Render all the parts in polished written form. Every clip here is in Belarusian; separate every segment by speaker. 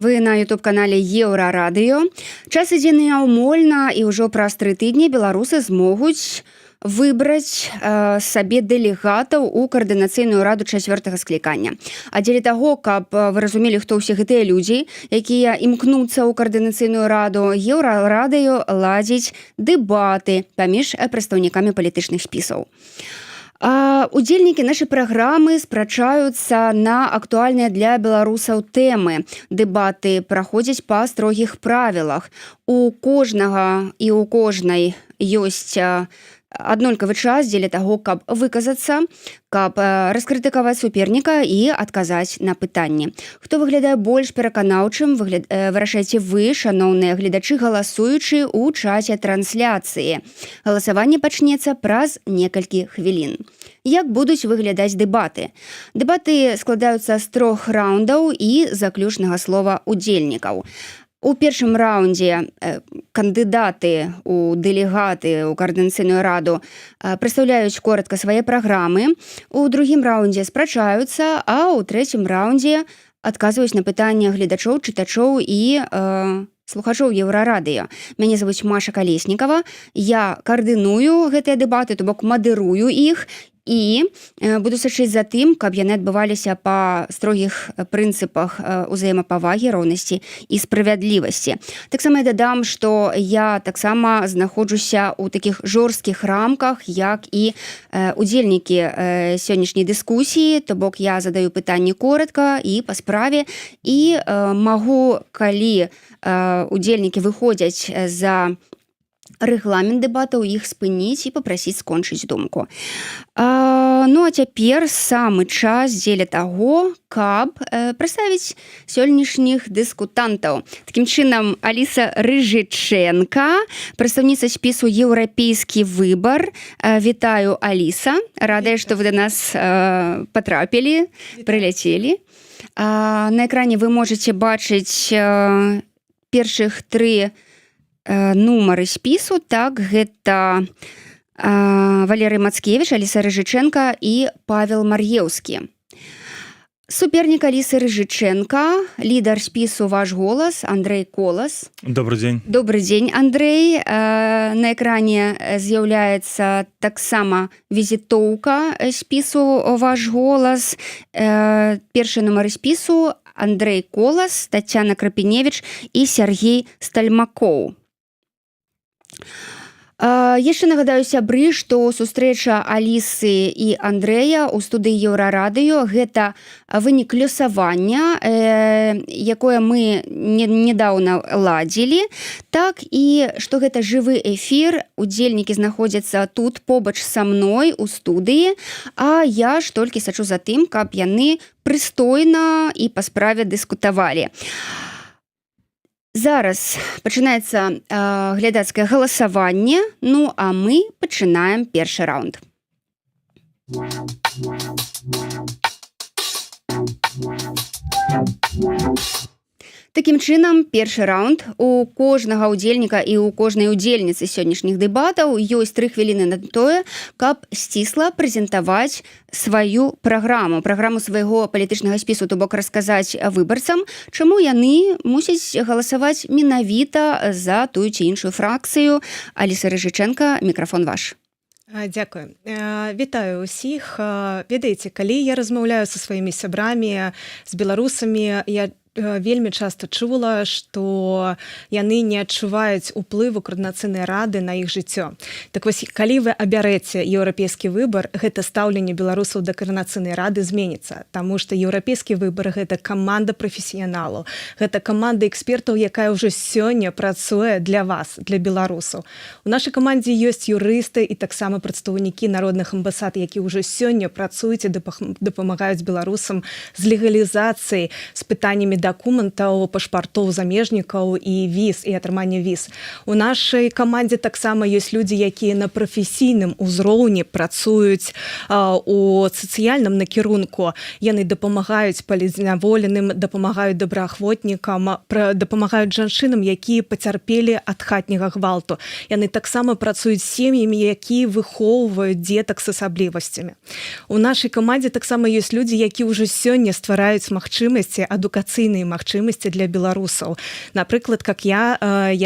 Speaker 1: Вы на YouTube-канале Еўрарадыё. Час ідзе няўмольна, і ўжо праз 3 тыдні беларусы змогуць выбраць сабе дэлегатаў у каардынацыйную раду 4-го склікання. А дзеля таго, каб вы разумелі, хто ўсе гэтыя людзі, якія імкнуцца ў каардынацыйную раду, Еўрарадыё ладзіць дэбаты паміж прадстаўнікамі палітычных спісаў. Удзельнікі нашай праграмы спрачаюцца на актуальныя для беларусаў тэмы. Дэбаты праходзяць па строгіх правілах. У кожнага і у кожнай ёсць аднолькавы час дзеля таго, каб выказацца, каб раскрытыкаваць суперніка і адказаць на пытанні. Хто выглядае больш пераканаўчым, вырашайце вы, шаноўныя гледачы, галасуючы ў часе трансляцыі. Галасаванне пачнецца праз некалькі хвілін. Як будуць выглядаць дэбаты? Дэбаты складаюцца з 3 раундаў і заключнага слова удзельнікаў. У першым раундзе кандыдаты у дэлегаты ў каардынацыйную раду прадстаўляюць коратка свае праграмы, у другім раундзе спрачаюцца, а ў трэцім раундзе адказваюць на пытанні гледачоў, чытачоў і слухачоў Еўрарадыё. Мяне завуць Маша Калеснікава, я каардыную гэтыя дэбаты, то бок мадырую іх, і буду сачыць за тым, каб яны адбываліся па строгіх прынцыпах узаемапавагі, роўнасці і справядлівасці. Таксама я дадам, што я таксама знаходжуся ў такіх жорсткіх рамках, як і удзельнікі сённяшняй дыскусіі, то бок я задаю пытанні коратка і па справе, і магу, калі удзельнікі выходзяць за рэгламент дэбатаў, іх спыніць і папрасіць скончыць думку. Ну а цяпер самы час дзеля таго, каб прадставіць сённяшніх дыскутантаў. Такім чынам, Аліса Рыжыченка, прадстаўніца спісу «Еўрапейскі выбар». Вітаю, Аліса. Радая, што вы да нас патрапілі, прыляцелі. На экране вы можаце бачыць першых 3 нумары спісу. Так, гэта Валерый Мацкевіч, Аліса Рыжыченка і Павел Мар'еўскі. Супернік Алісы Рыжыченка, лідар спісу «Ваш голас» Андрэй Колас.
Speaker 2: Добрый день.
Speaker 1: Добрый день, Андрэй. На экране з'яўляецца таксама візітоўка спісу «Ваш голас». Першы нумары спісу Андрэй Колас, Тацяна Крапіневіч і Сергей Стальмакоў. Яшчэ нагадаю, сябры, што сустрэча Алісы і Андрэя ў студыі Еўрарадыё гэта вынік лёсавання, якое мы нядаўна ладзілі, так і што гэта жывы эфір, удзельнікі знаходзяцца тут побач са мной у студыі, а я ж толькі сачу за тым, каб яны прыстойна і па справе дыскутавалі. Зараз пачынаецца глядацкае галасаванне, ну а мы пачынаем першы раунд. Такім чынам, першы раунд. У кожнага ўдзельніка і ў кожнай удзельніцы сённяшніх дэбатаў ёсць 3 хвіліны на тое, каб сцісла прэзентаваць сваю праграму свайго палітычнага спісу, то бок расказаць выбарцам, чаму яны мусяць галасаваць менавіта за тую ці іншую фракцыю. Аліса Рыжыченка, мікрафон ваш.
Speaker 3: Дзякую. Вітаю ўсіх. Ведаеце, калі я размаўляю са сваімі сябрамі, з беларусамі, я вельмі часта чула, што яны не адчуваюць уплыву каардынацыйнай рады на іх жыццё. Так вось, калі вы абярэце еўрапейскі выбар, гэта стаўленне беларусаў да каардынацыйнай рады зменіцца, таму што еўрапейскі выбар гэта каманда прафесіяналаў, гэта каманда экспертаў, якая ўжо сёння працуе для вас, для беларусаў. У нашай камандзе ёсць юрысты і таксама прадстаўнікі народных амбасад, які ўжо сёння працуюць і дапамагаюць беларусам з легалізацыяй, з пытаннямі дакументаў, пашпартоў замежнікаў і віз, і атрымання віз. У нашай камандзе таксама ёсць людзі, якія на прафесійным узроўні працуюць у сацыяльным накірунку. Яны дапамагаюць палізняволеным, дапамагаюць добраахвотнікам, дапамагаюць жанчынам, якія пацярпелі ад хатняга гвалту. Яны таксама працуюць з сем'ямі, якія выхоўваюць дзетак з асаблівасцямі. У нашай камандзе таксама ёсць людзі, якія ўжо сёння ствараюць магчымасці адукацыйнай роўныя магчымасці для беларусаў. Напрыклад, как я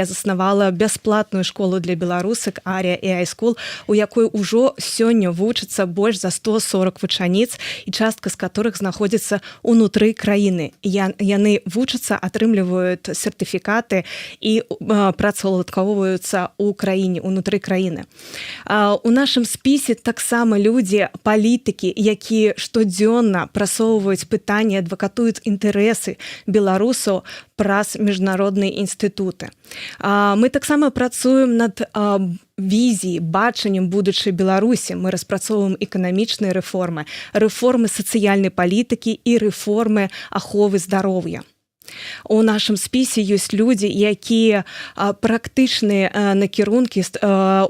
Speaker 3: заснавала бясплатную школу для беларусак Ария AI School, у якой ужо сёння вучыцца больш за 140 вучаніц, і частка з которых знаходзіцца ўнутры краіны. Яны вучацца, атрымліваюць сертыфікаты і працаўладкоўваюцца ў краіне, унутры краіны. У нашым спісе таксама людзі, палітыкі, якія штодзённа прасоўваюць пытанні, адвакатуюць інтарэсы беларусаў праз міжнародныя інстытуты. Мы таксама працуем над візіяй, бачаннем будучай Беларусі. Мы распрацоўваем эканамічныя рэформы, рэформы сацыяльнай палітыкі і рэформы аховы здароўя. У нашым спісе ёсць людзі, якія практычныя накірункі,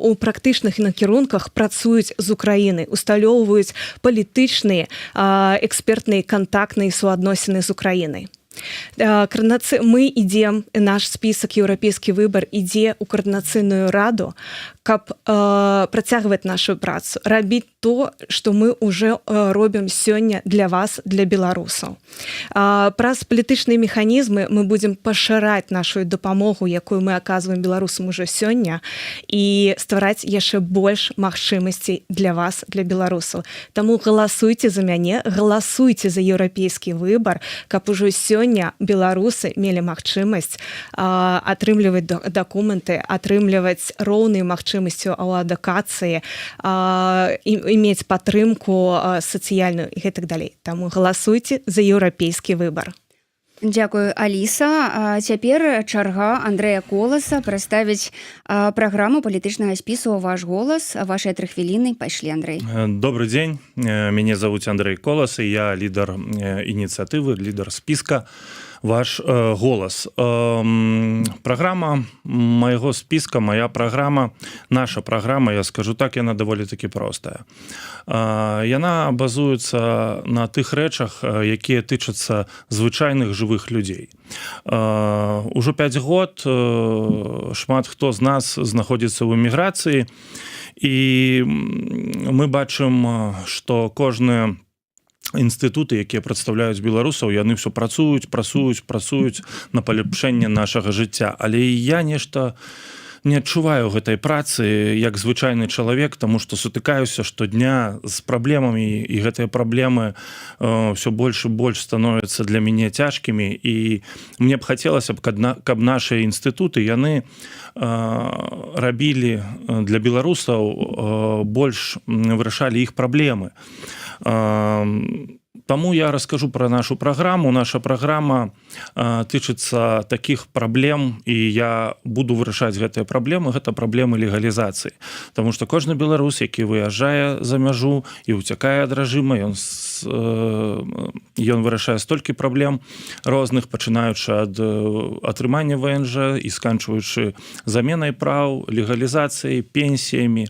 Speaker 3: у практычных накірунках працуюць з Украіны, усталёўваюць палітычныя, экспертныя кантактныя суадносіны з Украінай. Мы ідзем, наш спісак «Еўрапейскі выбар» ідзе ў Коардынацыйную раду, каб працягваць нашу працу, рабіць то, што мы ўжо робім сёння для вас, для беларусаў. Праз палітычныя механізмы мы будзем пашыраць нашу дапамогу, якую мы аказваем беларусам ужо сёння, і ствараць яшчэ больш магчымасцей для вас, для беларусаў. Таму галасуйце за мяне, галасуйце за еўрапейскі выбар, каб ужо сёння беларусы мелі магчымасць атрымліваць дакументы, атрымліваць роўныя магчымасці ў адукацыі, мець падтрымку сацыяльную і гэтак далей. Таму галасуйце за еўрапейскі выбар.
Speaker 1: Дзякую, Аліса. Цяпер чарга Андрэя Коласа прадставіць праграму палітычнага спісу «Ваш голас». Вашыя 3 хвіліны. Пайшлі, Андрэй.
Speaker 2: Добрый день. Меня зовут Андрей Колос, и я лидер инициативы, лидер списка «Ваш голос». Программа моего списка, моя программа, наша программа, я скажу так, яна даволі-таки простая. Яна базуецца на тых рэчах, якія тычацца звычайных жывых людзей. Ужо 5 год шмат хто з нас знаходзіцца ў эміграцыі, і мы бачым, што кожны інстытуты, якія прадстаўляюць беларусаў, яны ўсё працуюць на паляпшэнне нашага жыцця. Але я нешта не адчуваю гэтай працы як звычайны чалавек, таму што сутыкаюся штодня з праблемамі, і гэтыя праблемы ўсё больш і больш становяцца для мяне цяжкімі, і мне б хацелася б, каб нашы інстытуты яны рабілі для беларусаў больш, вырашалі іх праблемы. Таму я раскажу пра нашу праграму. Наша праграма тычыцца такіх праблем, і я буду вырашаць гэтыя праблемы. Гэта праблемы легалізацыі. Таму што кожны беларус, які выязджае за мяжу і ўцякае ад рэжыма, ён вырашае столькі праблем розных, пачынаючы ад атрымання ВНЖ і сканчваючы заменай праў, легалізацыяй, пенсіямі,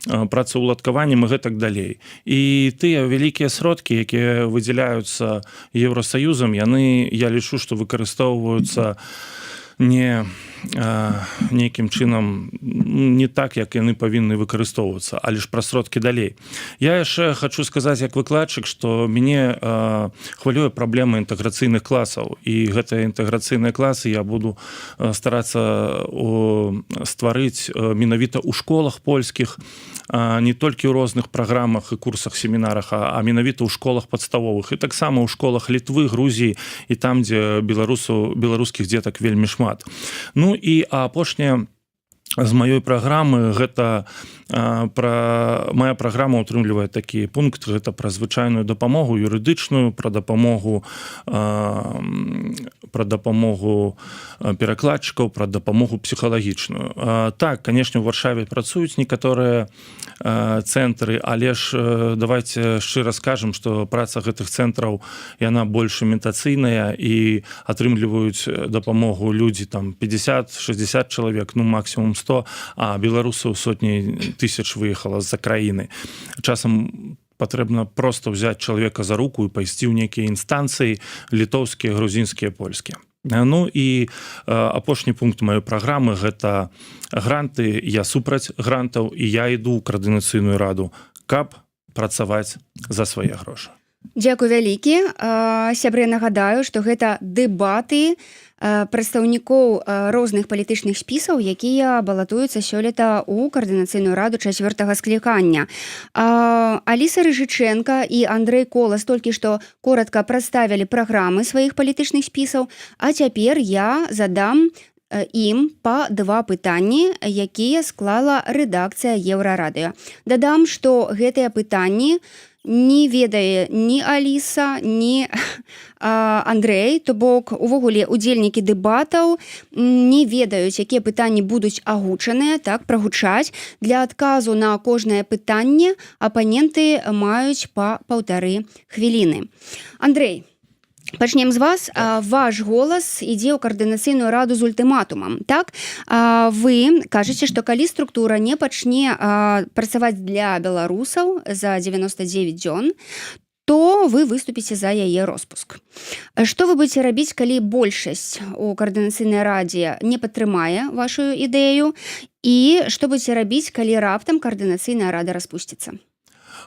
Speaker 2: працаўладкаваннем і гэтак далей. І тыя вялікія сродкі, якія выдзяляюцца Еўросаюзам, яны, я лічу, што выкарыстоўваюцца не нейкім чынам не так, як яны павінны выкарыстоўвацца, але ж пра сродкі далей. Я яшчэ хочу сказаць як выкладчык, што мяне хвалюе праблема інтэграцыйных класаў, і гэтыя інтэграцыйныя класы я буду старацца стварыць менавіта ў школах польскіх, не толькі ў розных праграмах і курсах, семінарах, а менавіта ў школах падставовых, і таксама ў школах Літвы, Грузіі і там, дзе беларускіх дзетак вельмі шмат. Ну і апошняе з маёй праграмы, гэта моя праграма утрымлівае такі пункт, гэта пра звычайную дапамогу юрыдычную, пра дапамогу перакладчыкаў, пра дапамогу псіхалагічную. Так, канешне, у Варшаве працуюць некаторыя цэнтры, але ж давайте шчыра скажам, што праца гэтых цэнтраў яна больш імітацыйная, і атрымліваюць дапамогу людзі там 50-60 чалавек, ну максімум 100, а беларусаў сотні тысяч выехала з-за краіны. Часам патрэбна проста ўзяць чалавека за руку і пайсці ў нейкія інстанцыі літоўскія, грузінскія, польскія. Ну і апошні пункт маёй праграмы – гэта гранты. Я супраць грантаў, і я іду ў Коардынацыйную раду, каб працаваць за свае грошы.
Speaker 1: Дзякуй вялікі. Сябры, нагадаю, што гэта дэбаты прадстаўнікоў розных палітычных спісаў, якія балатуюцца сёлета ў каардынацыйную раду 4-го склікання. Аліса Рыжыченка і Андрэй Колас толькі што коратка прадставілі праграмы сваіх палітычных спісаў, а цяпер я задам ім па 2 пытанні, якія склала рэдакцыя Еўрарадыё. Дадам, што гэтыя пытанні не ведае ні Аліса, ні Андрэй, то бок увогуле удзельнікі дэбатаў не ведаюць, якія пытанні будуць агучаныя, так, прагучаць. Для адказу на кожнае пытанне апаненты маюць па 1,5 хвіліны. Андрэй, пачнем з вас. Ваш голас ідзе ў каардынацыйную раду з ультыматумам, так? Вы кажаце, што калі структура не пачне працаваць для беларусаў за 99 дзён, то вы выступіце за яе роспуск. Што вы будзеце рабіць, калі большасць у каардынацыйнай радзе не падтрымае вашу ідэю? І што будзеце рабіць, калі раптам каардынацыйная рада распусціцца?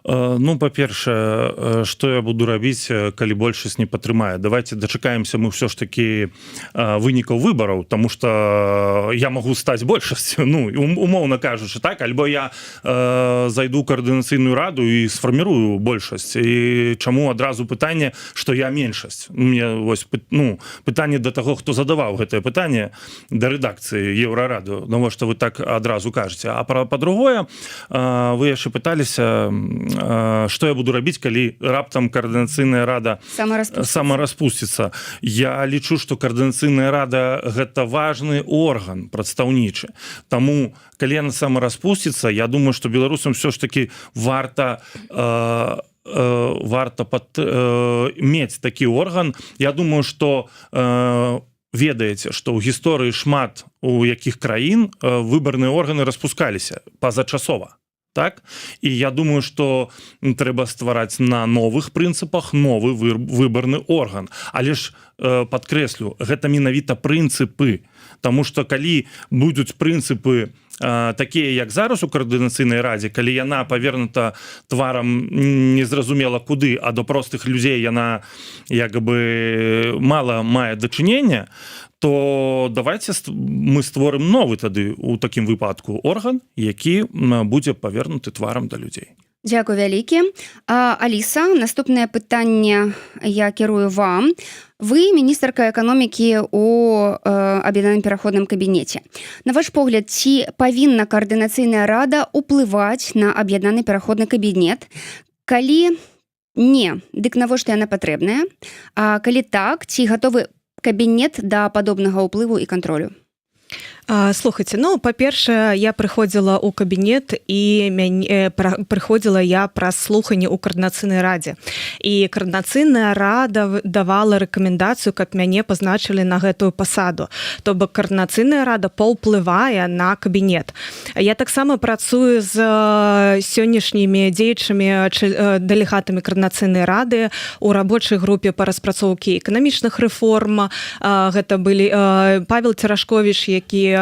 Speaker 2: Ну, па-першае, што я буду рабіць, калі большасць не падтрымае? Давайте дачакаемся мы ўсё ж такі вынікаў выбараў, таму што я магу стаць большасцю, ну, умоўна кажучы, так, альбо я зайду ў каардынацыйную раду і сфармірую большасць. І чаму адразу пытанне, што я меншасць? Мне вось, ну, пытанне да таго, хто задаваў гэтае пытанне, да рэдакцыі Еўрараду, навошта вы так адразу кажаце. А па-другое, вы яшчэ пыталіся, што я буду рабіць, калі раптам каардынацыйная рада самараспусціцца. Я лічу, што каардынацыйная рада гэта важны орган прадстаўнічы. Таму, калі яна самараспусціцца, я думаю, што беларусам ўсё ж такі варта мець такі орган. Я думаю, што ведаеце, што ў гісторыі шмат у якіх краін выбарныя органы распускаліся пазачасова. Так? І я думаю, што трэба ствараць на новых прынцыпах новы выбарны орган. Але ж, падкрэслю, гэта менавіта прынцыпы. Таму што калі будуць прынцыпы такія, як зараз у каардынацыйнай радзе, калі яна павернута тварам незразумела куды, а до простых людзей яна як бы мала мае дачынення, то давайте мы створым новы тады у такім выпадку орган, які будзе павернуты тварам да людзей.
Speaker 1: Дзякуй вялікі. Аліса, наступнае пытанне я кірую вам. Вы міністарка эканомікі ў аб'яднаным пераходным кабінеце. На ваш погляд, ці павінна каардынацыйная рада ўплываць на аб'яднаны пераходны кабінет? Калі не, дык навошта яна патрэбная? А калі так, ці гатовы кабінет да падобнага ўплыву і кантролю?
Speaker 3: Слухайте, ну, па-першае, я прыходзіла ў кабінет і прыходзіла я праз слуханне ў каардынацыйнай радзе. І каардынацыйная рада давала рэкамендацыю, каб мяне пазначылі на гэтую пасаду. То бок каардынацыйная рада паўплывае на кабінет. Я таксама працую з сённяшнімі дзеячамі дэлегатамі каардынацыйнай рады ў рабочай групе па распрацоўкі эканамічных рэформ. Гэта былі Павел Церашковіч, які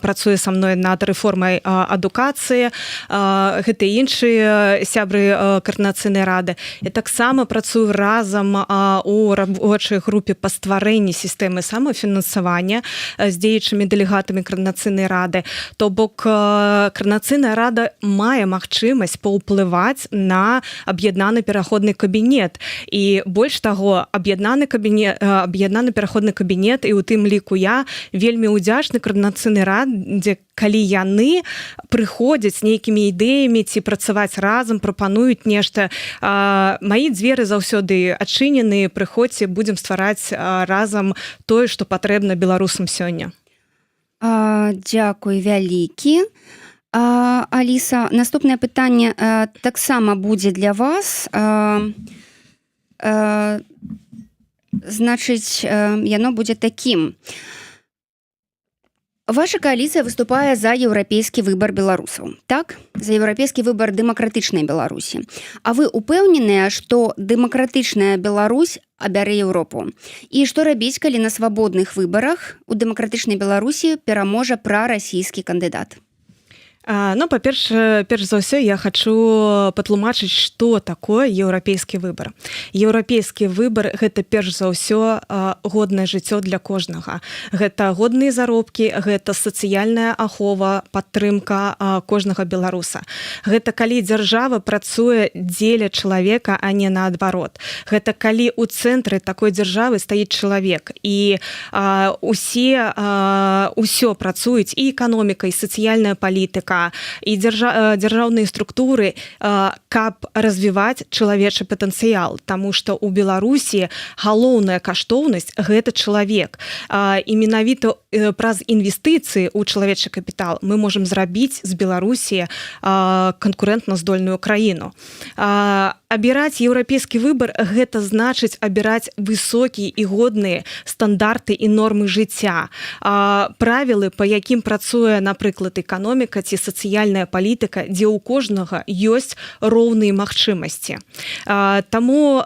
Speaker 3: працуе са мной над рэформай адукацыі, гэта іншыя сябры каардынацыйнай рады. Я таксама працую разам у рабочай групе па стварэнні сістэмы самафінансавання з дзеячымі дэлегатамі каардынацыйнай рады. То бок каардынацыйная рада мае магчымасць паўплываць на аб'яднаны пераходны кабінет. І больш таго, аб'яднаны пераходны кабінет, і ў тым ліку я вельмі ўдзячны каардынацыйнай радзе, калі яны прыходзяць нейкімі ідэямі ці працаваць разам, прапануюць нешта. Маі дзверы заўсёды адчынены, прыходзьце, будзем ствараць разам тое, што патрэбна беларусам сёння.
Speaker 1: Дзякуй вялікі. Аліса, наступнае пытанне таксама будзе для вас. Значыць, яно будзе такім. Ваша кааліцыя выступае за еўрапейскі выбар беларусаў, так? За еўрапейскі выбар дэмакратычнай Беларусі. А вы упэўненыя, што дэмакратычная Беларусь абярэ Еўропу? І што рабіць, калі на свабодных выбарах у дэмакратычнай Беларусі пераможа прарасійскі кандыдат?
Speaker 3: Ну, па-першае, перш за ўсё я хочу патлумачыць, што такое еўрапейскі выбар. Еўрапейскі выбар – гэта перш за ўсё годнае жыццё для кожнага. Гэта годныя заробкі, гэта сацыяльная ахова, падтрымка кожнага беларуса. Гэта калі дзяржава працуе дзеля чалавека, а не наадварот. Гэта калі ў цэнтры такой дзяржавы стаіць чалавек, і ўсё працуюць, і эканоміка, і сацыяльная палітыка, і дзяржаўныя структуры, каб развіваць чалавечы патэнцыял, таму што ў Беларусі галоўная каштоўнасць – гэта чалавек. І менавіта праз інвестыцыі ў чалавечы капітал мы можам зрабіць з Беларусі канкурэнтна-здольную краіну. Абіраць еўрапейскі выбар – гэта значыць абіраць высокія і годныя стандарты і нормы жыцця. Правілы, па якім працуе, напрыклад, эканоміка ці сацыяльная палітыка, дзе ў кожнага ёсць роўныя магчымасці. Таму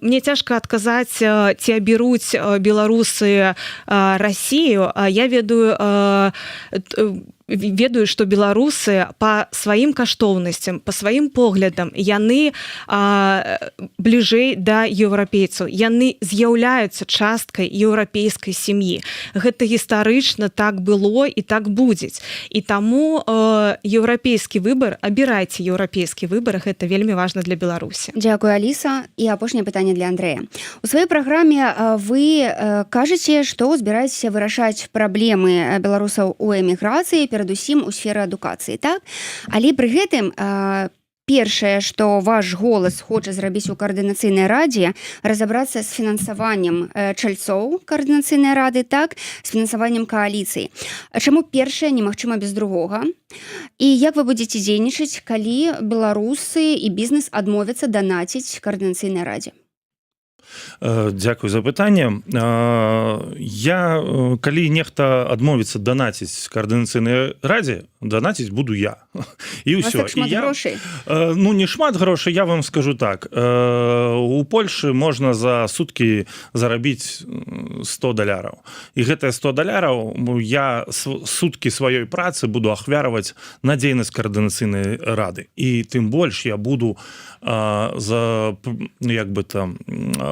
Speaker 3: мне цяжка адказаць, ці аберуць беларусы Расію. Я ведаю, што беларусы па сваім каштоўнасцям, па сваім поглядам, яны бліжэй да еўрапейцаў. Яны з'яўляюцца часткай еўрапейскай сям'і. Гэта гістарычна так было і так будзе. І таму еўрапейскі выбар, абірайце еўрапейскі выбар, гэта вельмі важна для Беларусі.
Speaker 1: Дзякую, Аліса. І апошняе пытанне для Андрэя. У сваёй праграме вы кажаце, што збіраецеся вырашаць праблемы беларусаў у эміграцыі, перадусім у сферы адукацыі, так? Але пры гэтым першае, што ваш голас хоча зрабіць у каардынацыйнай радзе, разабрацца з фінансаваннем чальцоў каардынацыйнай рады, так, з фінансаваннем кааліцыі. Чаму першае немагчыма без другога? І як вы будзеце дзейнічаць, калі беларусы і бізнес адмовяцца данаціць каардынацыйнай радзе?
Speaker 2: Дзякуй за пытанне. Калі нехта адмовіцца данаціць каардынацыйнай радзе, данаціць буду я. І ўсё.
Speaker 1: У вас так шмат грошай?
Speaker 2: Ну, не шмат грошай, я вам скажу так. У Польшы можна за суткі зарабіць $100. І гэтыя $100 я суткі сваёй працы буду ахвяраваць на дзейнасць каардынацыйнай рады. І тым больш я буду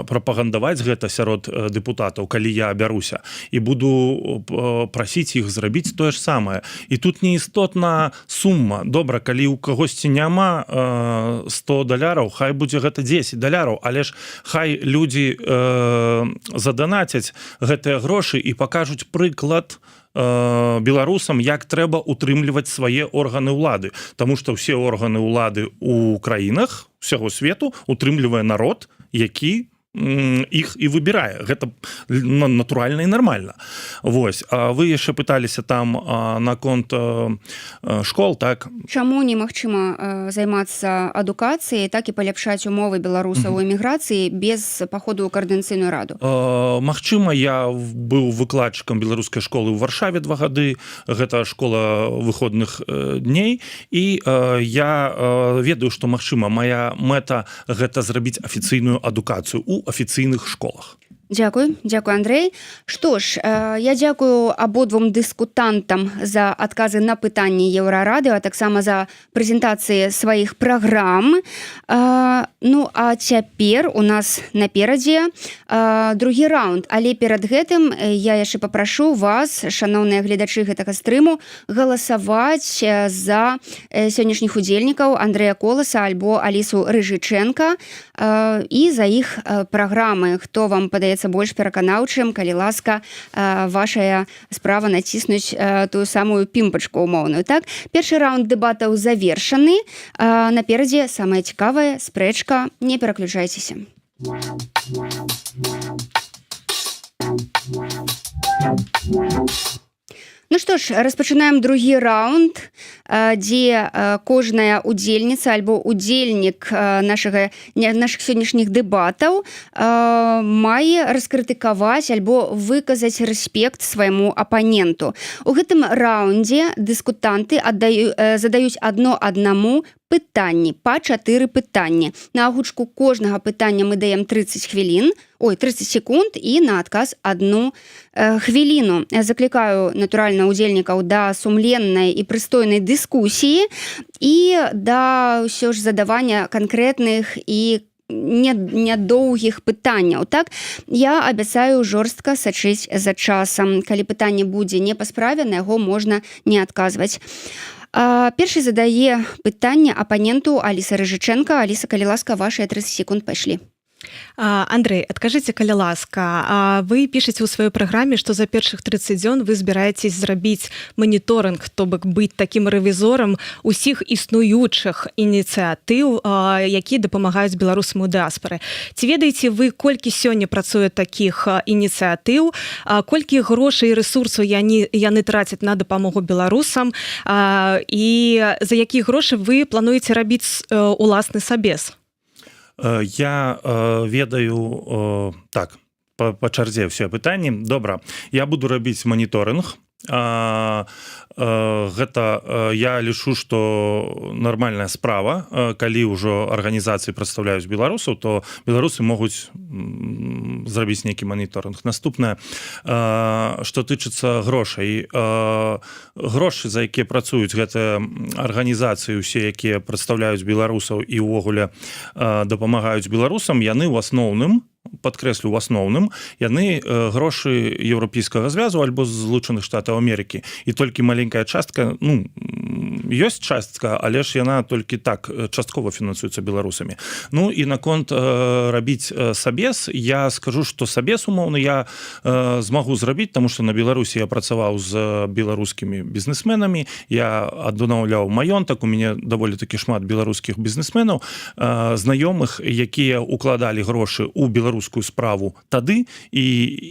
Speaker 2: прапагандаваць гэта сярод дэпутатаў, калі я абяруся, і буду прасіць іх зрабіць тое ж самае. І тут не істотна сума. Добра, калі ў кагосьці няма $100, хай будзе гэта $10, але ж хай людзі заданацяць гэтыя грошы і пакажуць прыклад беларусам, як трэба утрымліваць свае органы ўлады. Таму што ўсе органы ўлады ў краінах усяго свету утрымлівае народ, які іх і выбірае. Гэта натуральна і нармальна. Вось. А вы яшчэ пыталіся там наконт школ, так?
Speaker 1: Чаму немагчыма займацца адукацыяй, так і паляпшаць умовы беларусаў у эміграцыі без паходу ў каардынацыйную раду?
Speaker 2: Магчыма, я быў выкладчыкам беларускай школы ў Варшаве 2 гады. Гэта школа выходных дней. І я ведаю, што магчыма, мая мэта гэта зрабіць афіцыйную адукацыю у афіцыйных школах.
Speaker 1: Дзякуй, Андрэй. Што ж, я дзякую абодвум дыскутантам за адказы на пытанні Еўрарадыё, а таксама за прэзентацыі сваіх праграм. Ну, а цяпер у нас наперадзе другі раунд. Але перад гэтым я яшчэ папрашу вас, шаноўныя гледачы гэтага стрыму, галасаваць за сённяшніх удзельнікаў Андрэя Коласа альбо Алісу Рыжычэнка і за іх праграмы. Хто вам падаецца больш пераканаўчым, калі ласка, вашая справа націснуць тую самую пімпачку умоўную. Так? Першы раунд дэбатаў завершаны. Наперадзе самае цікавае, спрэчка. Не пераключайцеся. Ну што ж, распачынаем другі раунд, дзе кожная удзельніца альбо удзельнік нашых сённяшніх дэбатаў мае раскрытыкаваць альбо выказаць рэспект свайму апаненту. У гэтым раундзе дыскутанты задаюць адно аднаму пытанні, па 4 пытанні. На агучку кожнага пытання мы даем 30 секунд і на адказ 1 хвіліну. Заклікаю, натуральна, удзельнікаў да сумленнай і прыстойнай дыскусіі і да ўсё ж задавання канкрэтных і нядоўгіх пытанняў. Так, я абяцаю жорстка сачыць за часам. Калі пытанне будзе не па справе, на яго можна не адказваць. Першы задае пытанне апаненту Аліса Рыжыченка. Аліса, калі ласка, вашыя 30 секунд пайшлі.
Speaker 3: Андрей, адкажыце, калі ласка, вы пішаце ў сваёй праграме, што за першых 30 дзён вы збіраецесь зрабіць маніторынг, то бок быць такім рэвізорам усіх існуючых ініцыятыў, якія дапамагаюць беларусам у дыаспары. Ці ведаеце вы, колькі сёння працуе такіх ініцыятыў, колькі грошай і рэсурсаў яны трацяць на дапамогу беларусам, і за якія грошы вы плануеце рабіць уласны сабес?
Speaker 2: Я ведаю так по чарзе ўсе пытанні. Добра, я буду рабіць маніторынг. Гэта я лічу, што нармальная справа, калі ўжо арганізацыі прадстаўляюць беларусаў, то беларусы могуць зрабіць нейкі маніторынг. Наступнае, што тычыцца грошай. Грошы, за якія працуюць гэтыя арганізацыі, усе, якія прадстаўляюць беларусаў і ўвогуле дапамагаюць беларусам, яны ў асноўным, падкрэслю, у асноўным, яны грошы Еўрапейскага звязу альбо Злучаных Штатаў Амерыкі. І толькі маленькая частка, ёсць частка, але ж яна толькі так часткова фінансуецца беларусамі. Ну і наконт рабіць сабес, я скажу, што сабес умоўны я змагу зрабіць, таму што на Беларусі я працаваў з беларускімі бізнесменамі, я аднаўляў маёнтак, у мяне даволі такі шмат беларускіх бізнесменаў, знаёмых, якія укладалі грошы ў беларускую справу тады, і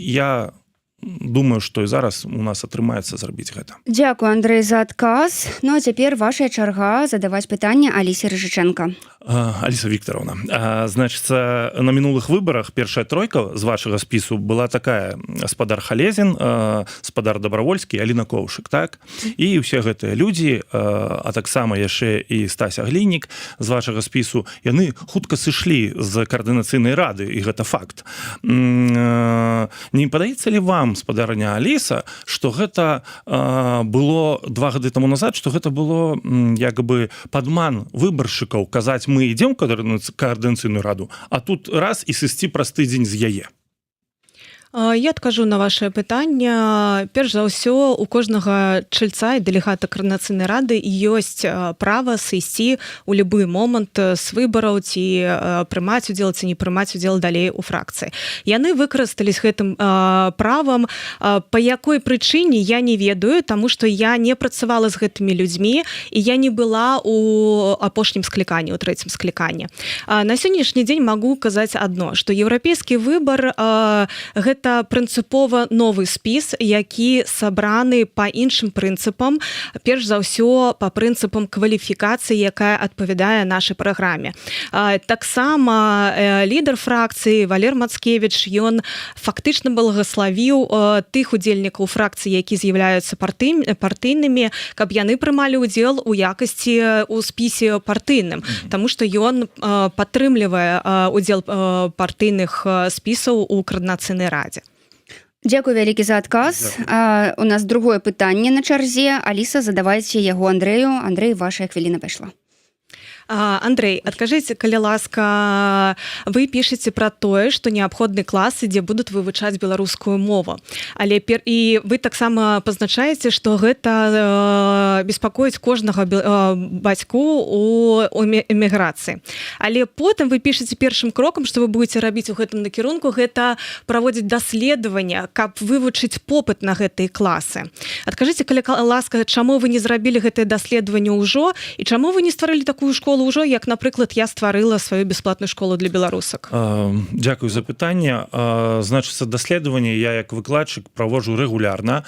Speaker 2: я думаю, што і зараз у нас атрымаецца зрабіць гэта.
Speaker 1: Дзякую, Андрэй, за адказ. Ну, а цяпер вашая чарга задаваць пытанне Алісе Рыжыченка.
Speaker 2: Аліса Вікторовна, значыцца, на мінулых выбарах першая тройка з вашага спісу была такая: спадар Халезін, спадар Дабравольскі, Аліна Коўшык, так? І ўсе гэтыя людзі, а таксама яшчэ і Стася Глінік з вашага спісу, яны хутка сышлі з каардынацыйнай рады, і гэта факт. Не падаецца ли вам, спадарня Аліса, што гэта было 2 гады таму назад, што гэта было як бы падман выбаршчыкаў казаць: мы ідзем ў каардынацыйную раду, а тут раз і сысці праз тыдзень з яе?
Speaker 3: Я адкажу на ваше пытанне. Перш за ўсё, у кожнага чальца і дэлегата каардынацыйнай рады ёсць права сысці ў любы момант з выбараў, ці прымаць удзел, ці не прымаць удзел далей у фракцыі. Яны выкарысталі з гэтым правам. Па якой прычыне, я не ведаю, таму што я не працавала з гэтымі людзьмі, і я не была у апошнім скліканні, у 3-м скліканні. На сённяшні дзень магу казаць адно, што еўрапейскі выбар гэта прынцыпова новы спіс, які сабраны па іншым прынцыпам, перш за ўсё па прынцыпам кваліфікацыі, якая адпавядае нашай праграме. Таксама лідар фракцыі Валер Мацкевіч, ён фактычна благаславіў тых удзельнікаў фракцыі, які з'яўляюцца партыйнымі, каб яны прымалі ўдзел у якасці ў спісе партыйным, таму што ён падтрымлівае удзел партыйных спісаў у каардынацыйнай радзе.
Speaker 1: Дзякую вялікі за адказ. У нас другое пытанне на чарзе. Аліса, задавайце яго Андрэю. Андрэй, вашая хвіліна пайшла.
Speaker 3: Андрей, адкажыце, калі ласка, вы пішаце пра тое, што неабходны класы, дзе будуць вывучаць беларускую мову. Але і вы таксама пазначаеце, што гэта беспакоіць кожнага бацьку ў эміграцыі. Але потым вы пішаце першым крокам, што вы будзеце рабіць у гэтым накірунку, гэта праводзіць даследаванне, каб вывучыць попыт на гэтыя класы. Адкажыце, калі ласка, чаму вы не зрабілі гэтае даследаванне ўжо, і чаму вы не стварылі такую школу ўжо, як, напрыклад, я стварыла сваю бясплатную школу для беларусак?
Speaker 2: Дзякую за пытанне. Значыцца, даследаванне я як выкладчык праводжу рэгулярна,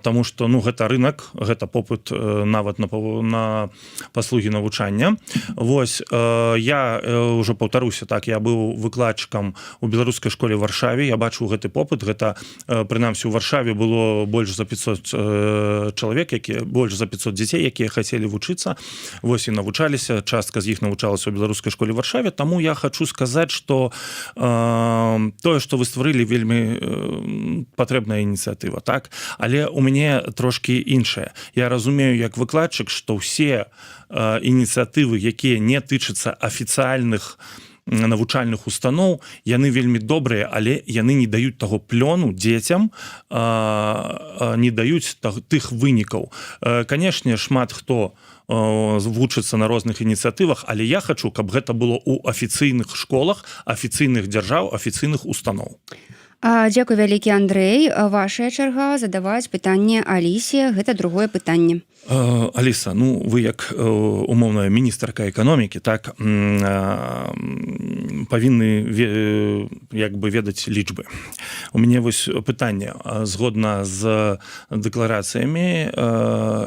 Speaker 2: таму што гэта рынок, гэта попыт нават на паслугі навучання. Вось, я ўжо паўтаруся, так, я быў выкладчыкам у беларускай школе ў Варшаве, я бачу гэты попыт, гэта, прынамсі, у Варшаве было больш за 500 чалавек, больш за 500 дзяцей, якія хацелі вучыцца, вось, і навучаліся вучыліся, частка з іх навучалася ў беларускай школе ў Варшаве, таму я хочу сказаць, што тое, што вы стварылі, вельмі патрэбная ініцыятыва, так? Але у мяне трошкі іншае. Я разумею як выкладчык, што ўсе ініцыятывы, якія не тычацца афіцыяльных навучальных устаноў, яны вельмі добрыя, але яны не даюць таго плёну дзецям, не даюць тых вынікаў. Канешне, шмат хто вучыцца на розных ініцыятывах, але я хочу, каб гэта было ў афіцыйных школах, афіцыйных дзяржаў, афіцыйных устаноў.
Speaker 1: Дзякуй вялікі, Андрэй. Вашая чарга задаваць пытанне Алісе. Гэта другое пытанне.
Speaker 2: Аліса, ну вы як умоўная міністрка эканомікі, так, павінны як бы ведаць лічбы. У мяне вось пытанне. Згодна з дэкларацыямі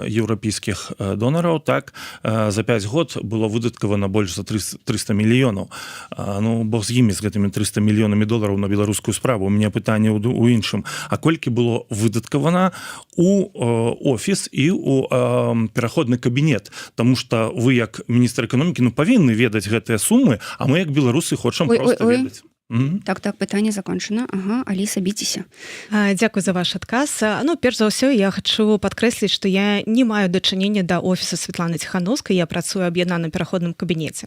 Speaker 2: еўрапейскіх донараў, так, за 5 год было выдаткавана больш за 300 мільёнаў. Ну, бог з імі, з гэтымі 300 мільёнамі долараў на беларускую справу. У мяне пытанне ў іншым. А колькі было выдаткавана у офіс і у пераходны кабінет, тому што вы як міністр эканомікі павінны ведаць гэтыя сумы, а мы як беларусы хочам проста ведаць.
Speaker 1: Так, пытанне закончана. Ага, Аліса, біцеся.
Speaker 3: Дзякуй за ваш адказ. Ну, перш за ўсё, я хочу падкрэсліць, што я не маю дачынення да офіса Святланы Ціхановскай, я працую аб'яднаным пераходным кабінеце.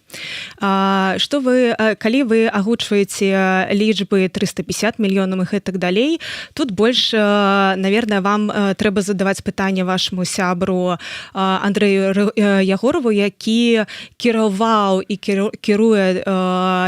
Speaker 3: Што вы, калі вы агучваеце лічбы 350 мільёнаў і гэтак далей, тут больш, наверное, вам трэба задаваць пытанне вашаму сябру Андрэю Ягорову, які кіраваў і кіруе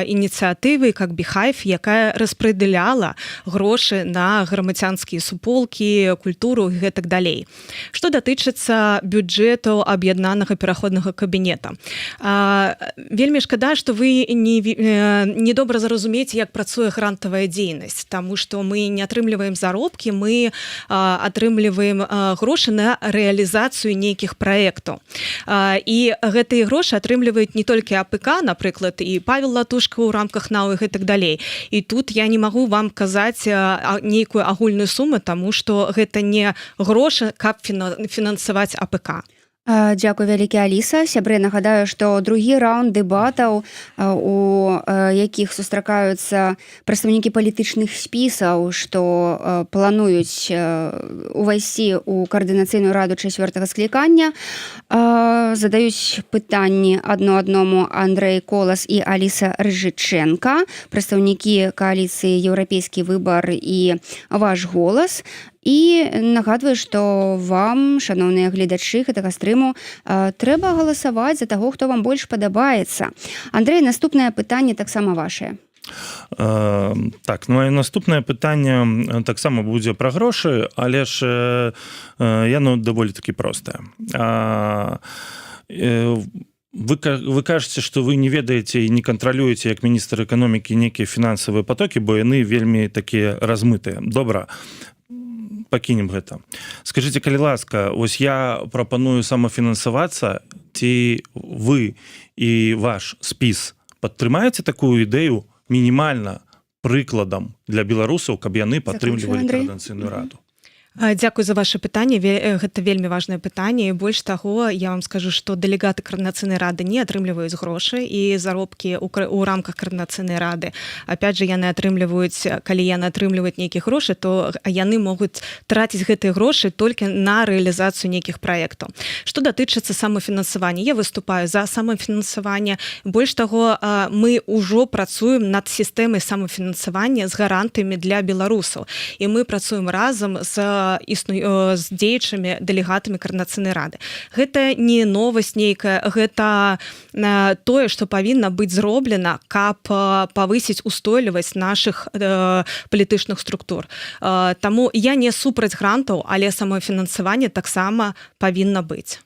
Speaker 3: ініцыятывы как Біхайф, якая распрэдыляла грошы на грамадзянскія суполкі, культуру і гэтак далей. Што датычыцца бюджэту аб'яднанага пераходнага кабінета. Вельмі шкада, што вы не добра зразумееце, як працуе грантавая дзейнасць, таму што мы не атрымліваем заробкі, мы атрымліваем грошы на рэалізацыю нейкіх праектаў. І гэтыя грошы атрымліваюць не толькі АПК, напрыклад, і Павел Латушка ў рамках НАУ і гэтак далей. І тут я не магу вам казаць нейкую агульную суму, таму што гэта не грошы, каб фінансаваць АПК.
Speaker 1: Дзякуй вялікі, Аліса. Сябры, нагадаю, што другі раунд дэбатаў, у якіх сустракаюцца прадстаўнікі палітычных спісаў, што плануюць увайсці ў каардынацыйную раду 4-го склікання, задаюць пытанні адному Андрэй Колас і Аліса Рыжычэнка, прадстаўнікі кааліцыі «Еўрапейскі выбар» і «Ваш голас». І нагадваю, што вам, шановныя гледачы гэтага стрыму, трэба галасаваць за таго, хто вам больш падабаецца. Андрэй, наступнае пытанне таксама вашае.
Speaker 2: Так, ну і наступнае пытанне таксама будзе пра грошы, але ж яно даволі такі простае. Вы кажаце, што вы не ведаеце і не кантралюеце як міністр эканомікі нейкія фінансавыя патокі, бо яны вельмі такія размытыя. Добра, пакінем гэта. Скажыце, калі ласка, ось я прапаную самафінансавацца, ці вы і ваш спіс падтрымаеце такую ідэю мінімальна прыкладам для беларусаў, каб яны падтрымлівалі каардынацыйную раду?
Speaker 3: Дзякуй за ваше пытанне, гэта вельмі важнае пытанне, і больш таго, я вам скажу, што дэлегаты каардынацыйнай рады не атрымліваюць грошы і заробкі ў рамках каардынацыйнай рады. Апять же, яны атрымліваюць, калі яны атрымліваюць нейкія грошы, то яны могуць траціць гэтыя грошы толькі на рэалізацыю нейкіх праектаў. Што датычыцца самафінансавання, я выступаю за самафінансаванне. Больш таго, мы ўжо працуем над сістэмай самафінансавання з гарантыямі для беларусаў, і мы працуем разам з дзеячымі дэлегатамі каардынацыйнай рады. Гэта не новасць нейкая, гэта тое, што павінна быць зроблена, каб павысіць устойлівасць нашых палітычных структур. Таму я не супраць грантаў, але самафінансаванне таксама павінна быць.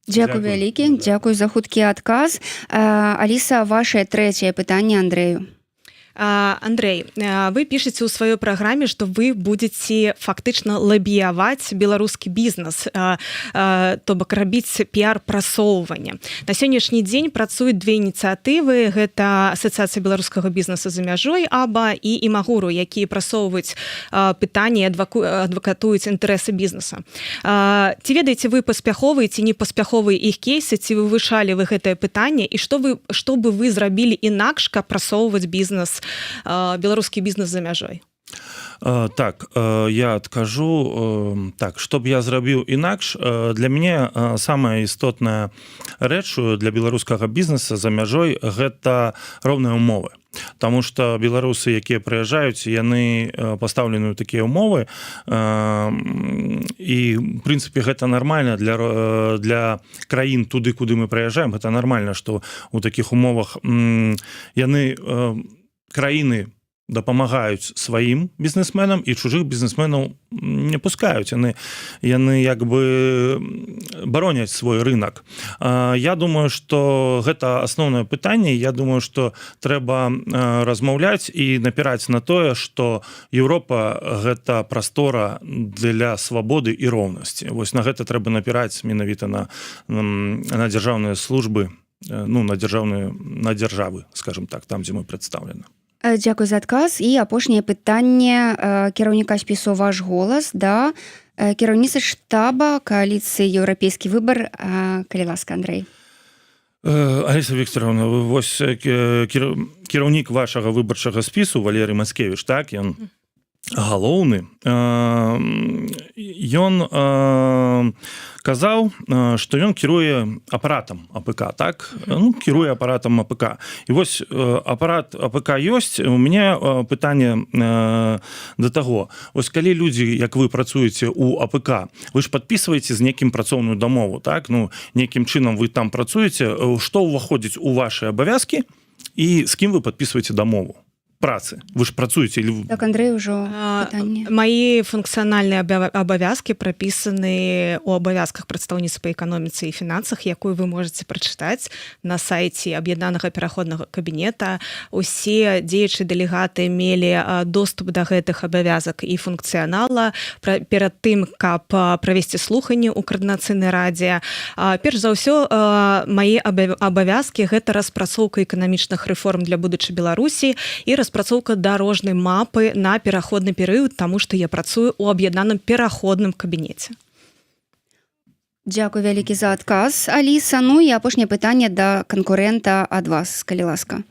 Speaker 1: Дзякуй вялікі, дзякуй за хуткі адказ. Аліса, ваше трэцяе пытанне Андрэю.
Speaker 3: Андрей, вы пишете ў сваёй праграме, што вы будете фактычна лабіяваць беларускі бізнес, то бок рабіць піар-прасоўванне. На сённяшні дзень працуюць две ініцыятывы, гэта Асацыяцыя беларускага бізнеса за мяжой АБА і Імагуру, якія прасоўваюць пытанні, адвакатуюць інтарэсы бізнеса. Ці ведаеце вы паспяховыя ці непаспяховыя іх кейсы, ці вывышалі вы гэтае пытанне, і што бы вы зрабілі інакш, каб прасоўваць бізнес, беларускі бізнес за мяжой?
Speaker 2: Так, я адкажу, так, што б я зрабіў інакш, для мяне самая істотная рэч для беларускага бізнеса за мяжой гэта роўныя ўмовы. Таму што беларусы, якія прыязджаюць, яны пастаўлены ў такія ўмовы, і в прынцыпе гэта нармальна для краін туды, куды мы прыязджаем, гэта нармальна, што ў такіх умовах яны краіны дапамагаюць сваім бізнесменам і чужых бізнесменаў не пускаюць, яны як бы бароняць свой рынок. Я думаю, што гэта асноўнае пытанне. Я думаю, што трэба размаўляць і напіраць на тое, што Еўропа гэта прастора для свабоды і роўнасці. Вось на гэта трэба напіраць менавіта на дзяржаўныя службы, ну, на дзяржавы, скажем так, там, дзе мы прадстаўлены.
Speaker 1: Дзякуй за адказ. І апошняе пытанне кіраўніка спісу «Ваш голас», да, кіраўніца штаба кааліцыі «Еўрапейскі выбар». Калі ласка, Андрей.
Speaker 2: Алеся Вікторовна, вось кіраўнік вашага выбарчага спісу Валерый Мацкевіч, так, ён галоўны, ён казаў, што ён кіруе апаратам АПК, так? Ну, кіруе апаратам АПК. І вось апарат АПК ёсць, у мяне пытанне да таго. Вось калі людзі, як вы працуеце ў АПК, вы ж падпісваеце з некім працоўную дамову, так? Ну, некім чынам вы там працуеце, што ўваходзіць у вашы абавязкі і з кім вы падпісваеце дамову? Працы. Вы ж працуеце или...
Speaker 1: Так, Андрей, ўжо пытанне.
Speaker 3: Мои функцыянальныя абавязкі прапісаны ў абавязках прадстаўніцтва па эканоміцы і фінансах, якую вы можете прачытаць на сайце аб'яднанага пераходнага кабінета. Усе дзеячы дэлегаты мелі доступ да гэтых абавязак і функцыянала перад тым, каб правесці слуханні ў каардынацыйнай радзе. Перш за ўсё, мои абавязкі гэта распрацоўка эканамічных рэформ для будучай Беларусі і распрацоўка дарожнай мапы на пераходны перыяд, таму што я працую ў аб'яднаным пераходным кабінеце.
Speaker 1: Дзякуй вялікі за адказ, Аліса. Ну і апошняе пытанне да канкурэнта ад вас, калі ласка.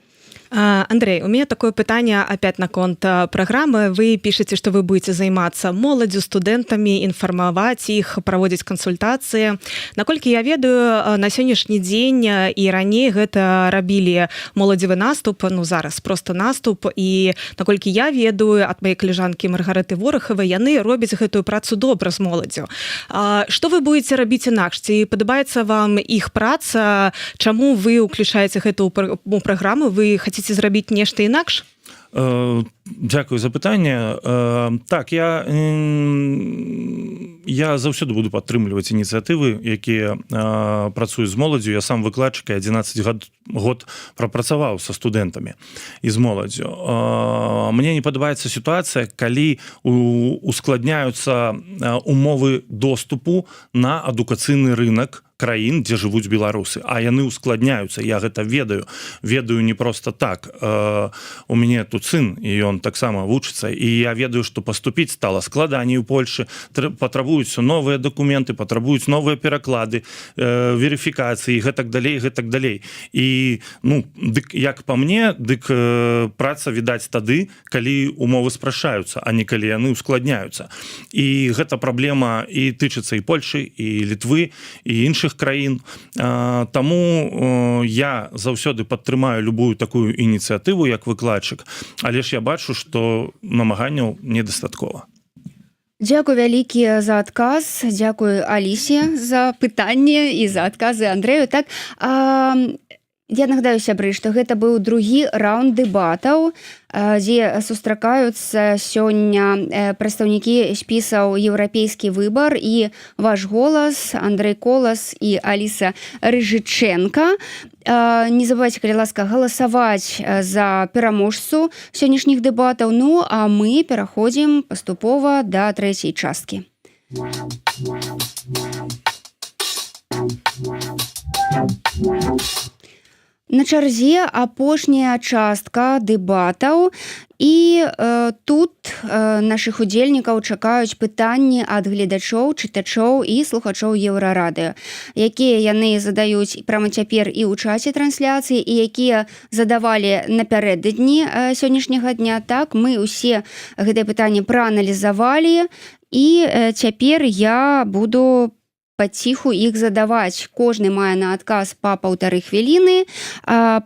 Speaker 3: Андрей, у меня такое пытание опять на конт программы. Вы пишете, что вы будете заниматься молодью, студентами, информовать их, проводить консультации. Наколькі я ведаю, на сённяшні дзень і раней гэта рабілі моладзевы наступ, ну зараз просто наступ, і наколькі я ведаю ад моей каліжанкі Маргарыты Ворахавай, яны робяць гэтую працу добра з моладдзю. Што вы будете рабіць інакш? Ці падабаецца вам іх праца? Чаму вы ўключаеце гэту праграму? Вы хотите зрабіць нешта інакш?
Speaker 2: Дзякую за пытанне. Так, я заўсёды буду падтрымліваць ініцыятывы, якія працуюць з моладдзю. Я сам выкладчык, 11 год прапрацаваў са студэнтамі і з моладдзю. Мне не падабаецца сітуацыя, калі ускладняюцца умовы доступу на адукацыйны рынок краін, дзе жывуць беларусы, а яны ускладняюцца. Я гэта ведаю не проста так. У мяне тут сын, і ён таксама вучыцца, і я ведаю, што паступіць стала складаней у Польшы, патрабуюцца новыя дакументы, патрабуюць новыя пераклады, верыфікацыі, гэтак далей. І, ну, дык, як па мне, дык праца відаць тады, калі умовы спрашаюцца, а не калі яны ускладняюцца. І гэта праблема і тычыцца і Польшы, і Літвы, і іншых краін. Таму я заўсёды падтрымаю любую такую ініцыятыву, як выкладчык, але ж я бачу, што намаганняў недастаткова.
Speaker 1: Дзякуй вялікі за адказ, дзякуй Алісе за пытанне і за адказы Андрэю. Так, Я нагадаю, сябры, што гэта быў другі раунд дэбатаў, дзе сустракаюцца сёння прадстаўнікі спісаў «Еўрапейскі выбар» і «Ваш голас», Андрэй Колас і Аліса Рыжыченка. Не забывайце, калі ласка, галасаваць за пераможцу сённяшніх дэбатаў. Ну, а мы пераходзім паступова да трэцяй часткі. На чарзе апошняя частка дэбатаў і тут нашых удзельнікаў чакаюць пытанні ад гледачоў, чытачоў і слухачоў Еўрарадыё, якія яны задаюць прямо цяпер і ў часе трансляцыі, і якія задавалі напярэдадні сённяшняга дня. Так, мы ўсе гэтыя пытанні прааналізавалі, і цяпер я буду паціху іх задаваць. Кожны мае на адказ па 1,5 хвіліны.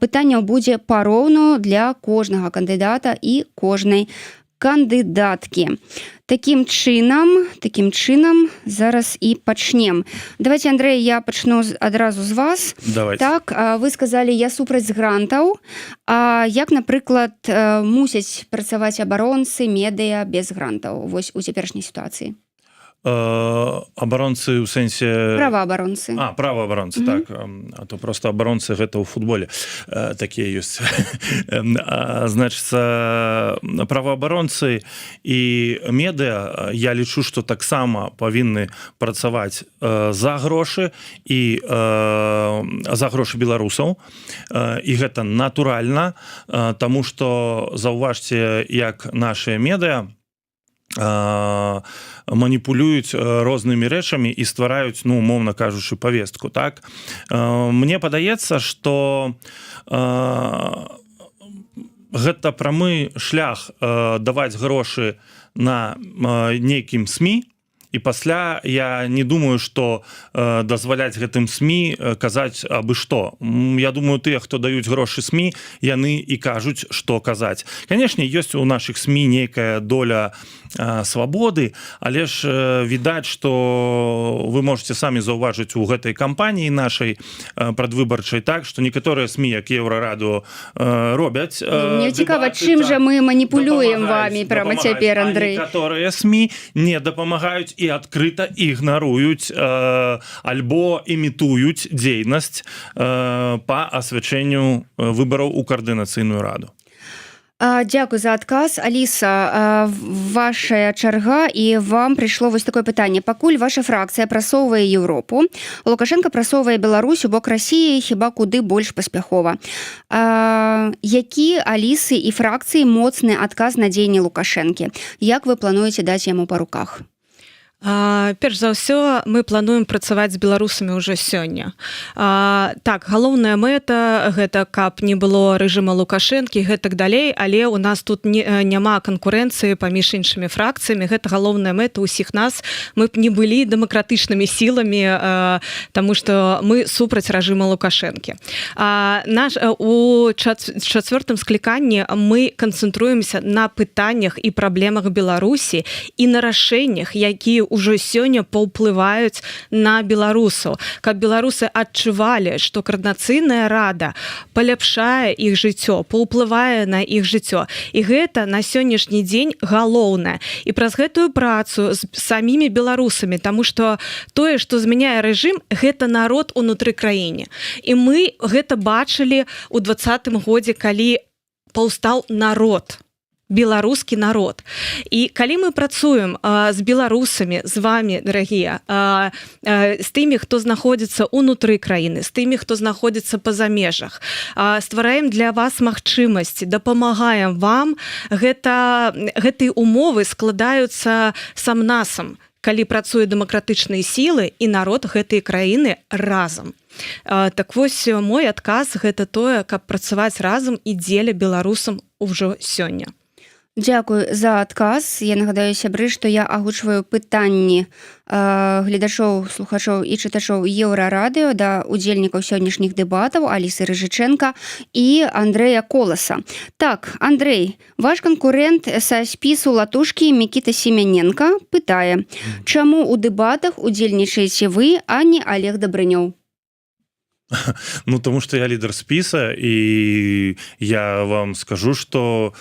Speaker 1: Пытанняў будзе пароўну для кожнага кандыдата і кожнай кандыдаткі. Такім чынам зараз і пачнем. Давайте, Андрэй, я пачну адразу з вас.
Speaker 2: Давайте.
Speaker 1: Так, вы сказалі, я супраць грантаў. А як, напрыклад, мусяць працаваць абаронцы, медыа без грантаў вось у цяперашняй сітуацыі?
Speaker 2: Абаронцы ў сэнсе...
Speaker 1: Праваабаронцы.
Speaker 2: Праваабаронцы, так. А то просто абаронцы гэта ў футболе. Такія ёсць. Значыцца, праваабаронцы і медыа, я лічу, што таксама павінны працаваць за грошы і за грошы беларусаў. І гэта натуральна, таму што заўважце, як нашыя медыа маніпулююць рознымі рэчамі і ствараюць, ну, умоўна кажучы, павестку, так? Мне падаецца, што гэта прамы шлях даваць грошы на нейкім СМІ, і пасля я не думаю, што дазваляць гэтым СМІ казаць абы што. Я думаю, тыя, хто даюць грошы СМІ, яны і кажуць, што казаць. Канешне, ёсць у нашых СМІ нейкая доля свабоды, але ж відаць, што вы можете самі заўважыць у гэтай кампаніі нашай прадвыбарчай, так, што некаторыя СМІ, як Еўрарадыё, робяць
Speaker 1: Мне цікава, чым жа мы маніпулюем вамі прямо цяпер, Андрэй.
Speaker 2: Некаторыя СМІ не дапамагаюць і адкрыта ігнаруюць альбо імітуюць дзейнасць па асвячэнню выбараў у каардынацыйную раду.
Speaker 1: Дзякуй за адказ. Аліса, ваша чарга, і вам прыйшло вось такое пытанне. Пакуль ваша фракцыя прасоўвае Еўропу, Лукашенко прасоўвае Беларусь у бок Расіі, хіба куды больш паспяхова. Які Алісы і фракцыі моцны адказ на дзеянні Лукашэнкі? Як вы плануеце даць яму па руках?
Speaker 3: Перш за ўсё, мы плануем працаваць з беларусамі ўжо сёння. Так, галоўная мэта гэта каб не было рэжыма Лукашэнкі, гэтак далей, але у нас тут няма канкурэнцыі паміж іншымі фракцыямі. Гэта галоўная мэта ўсіх нас. Мы б не былі дэмакратычнымі сіламі, таму што мы супраць рэжыма Лукашэнкі. У чацвёртым скліканні мы канцэнтруемся на пытаннях і праблемах Беларусі і на рашэннях, якія ўжо сёння паўплываюць на беларусаў, каб беларусы адчувалі, што Коордынацыйная рада паляпшае іх жыццё, паўплывае на іх жыццё. І гэта на сённяшні дзень галоўнае. І праз гэтую працу з самімі беларусамі, таму што тое, што змяняе рэжым, гэта народ унутры краіне. І мы гэта бачылі ў 2020 годзе, калі паўстаў народ, беларускі народ. І калі мы працуем з беларусамі, з вами, дарагія, з тымі, хто знаходзіцца ўнутры краіны, з тымі, хто знаходзіцца па-за межах, ствараем для вас магчымасці, дапамагаем вам, гэтыя умовы складаюцца сам-насам, калі працуе дэмакратычныя сілы і народ гэтай краіны разам. Так вось, мой адказ гэта тое, каб працаваць разам і дзеля беларусам ўжо сёння.
Speaker 1: Дзякуй за адказ. Я нагадаю, сябры, што я агучваю пытанні гледачоў, слухачоў і чытачоў Еўрарадыё да удзельнікаў сённяшніх дэбатаў Алісы Рыжыченка і Андрэя Коласа. Так, Андрэй, ваш канкурэнт са спісу латушкі Мікіта Семяненка пытае, чаму ў дэбатах удзельнічаеце вы, а не Олег Добрынёў?
Speaker 2: Ну, тому что я лідар спіса, і я вам скажу, што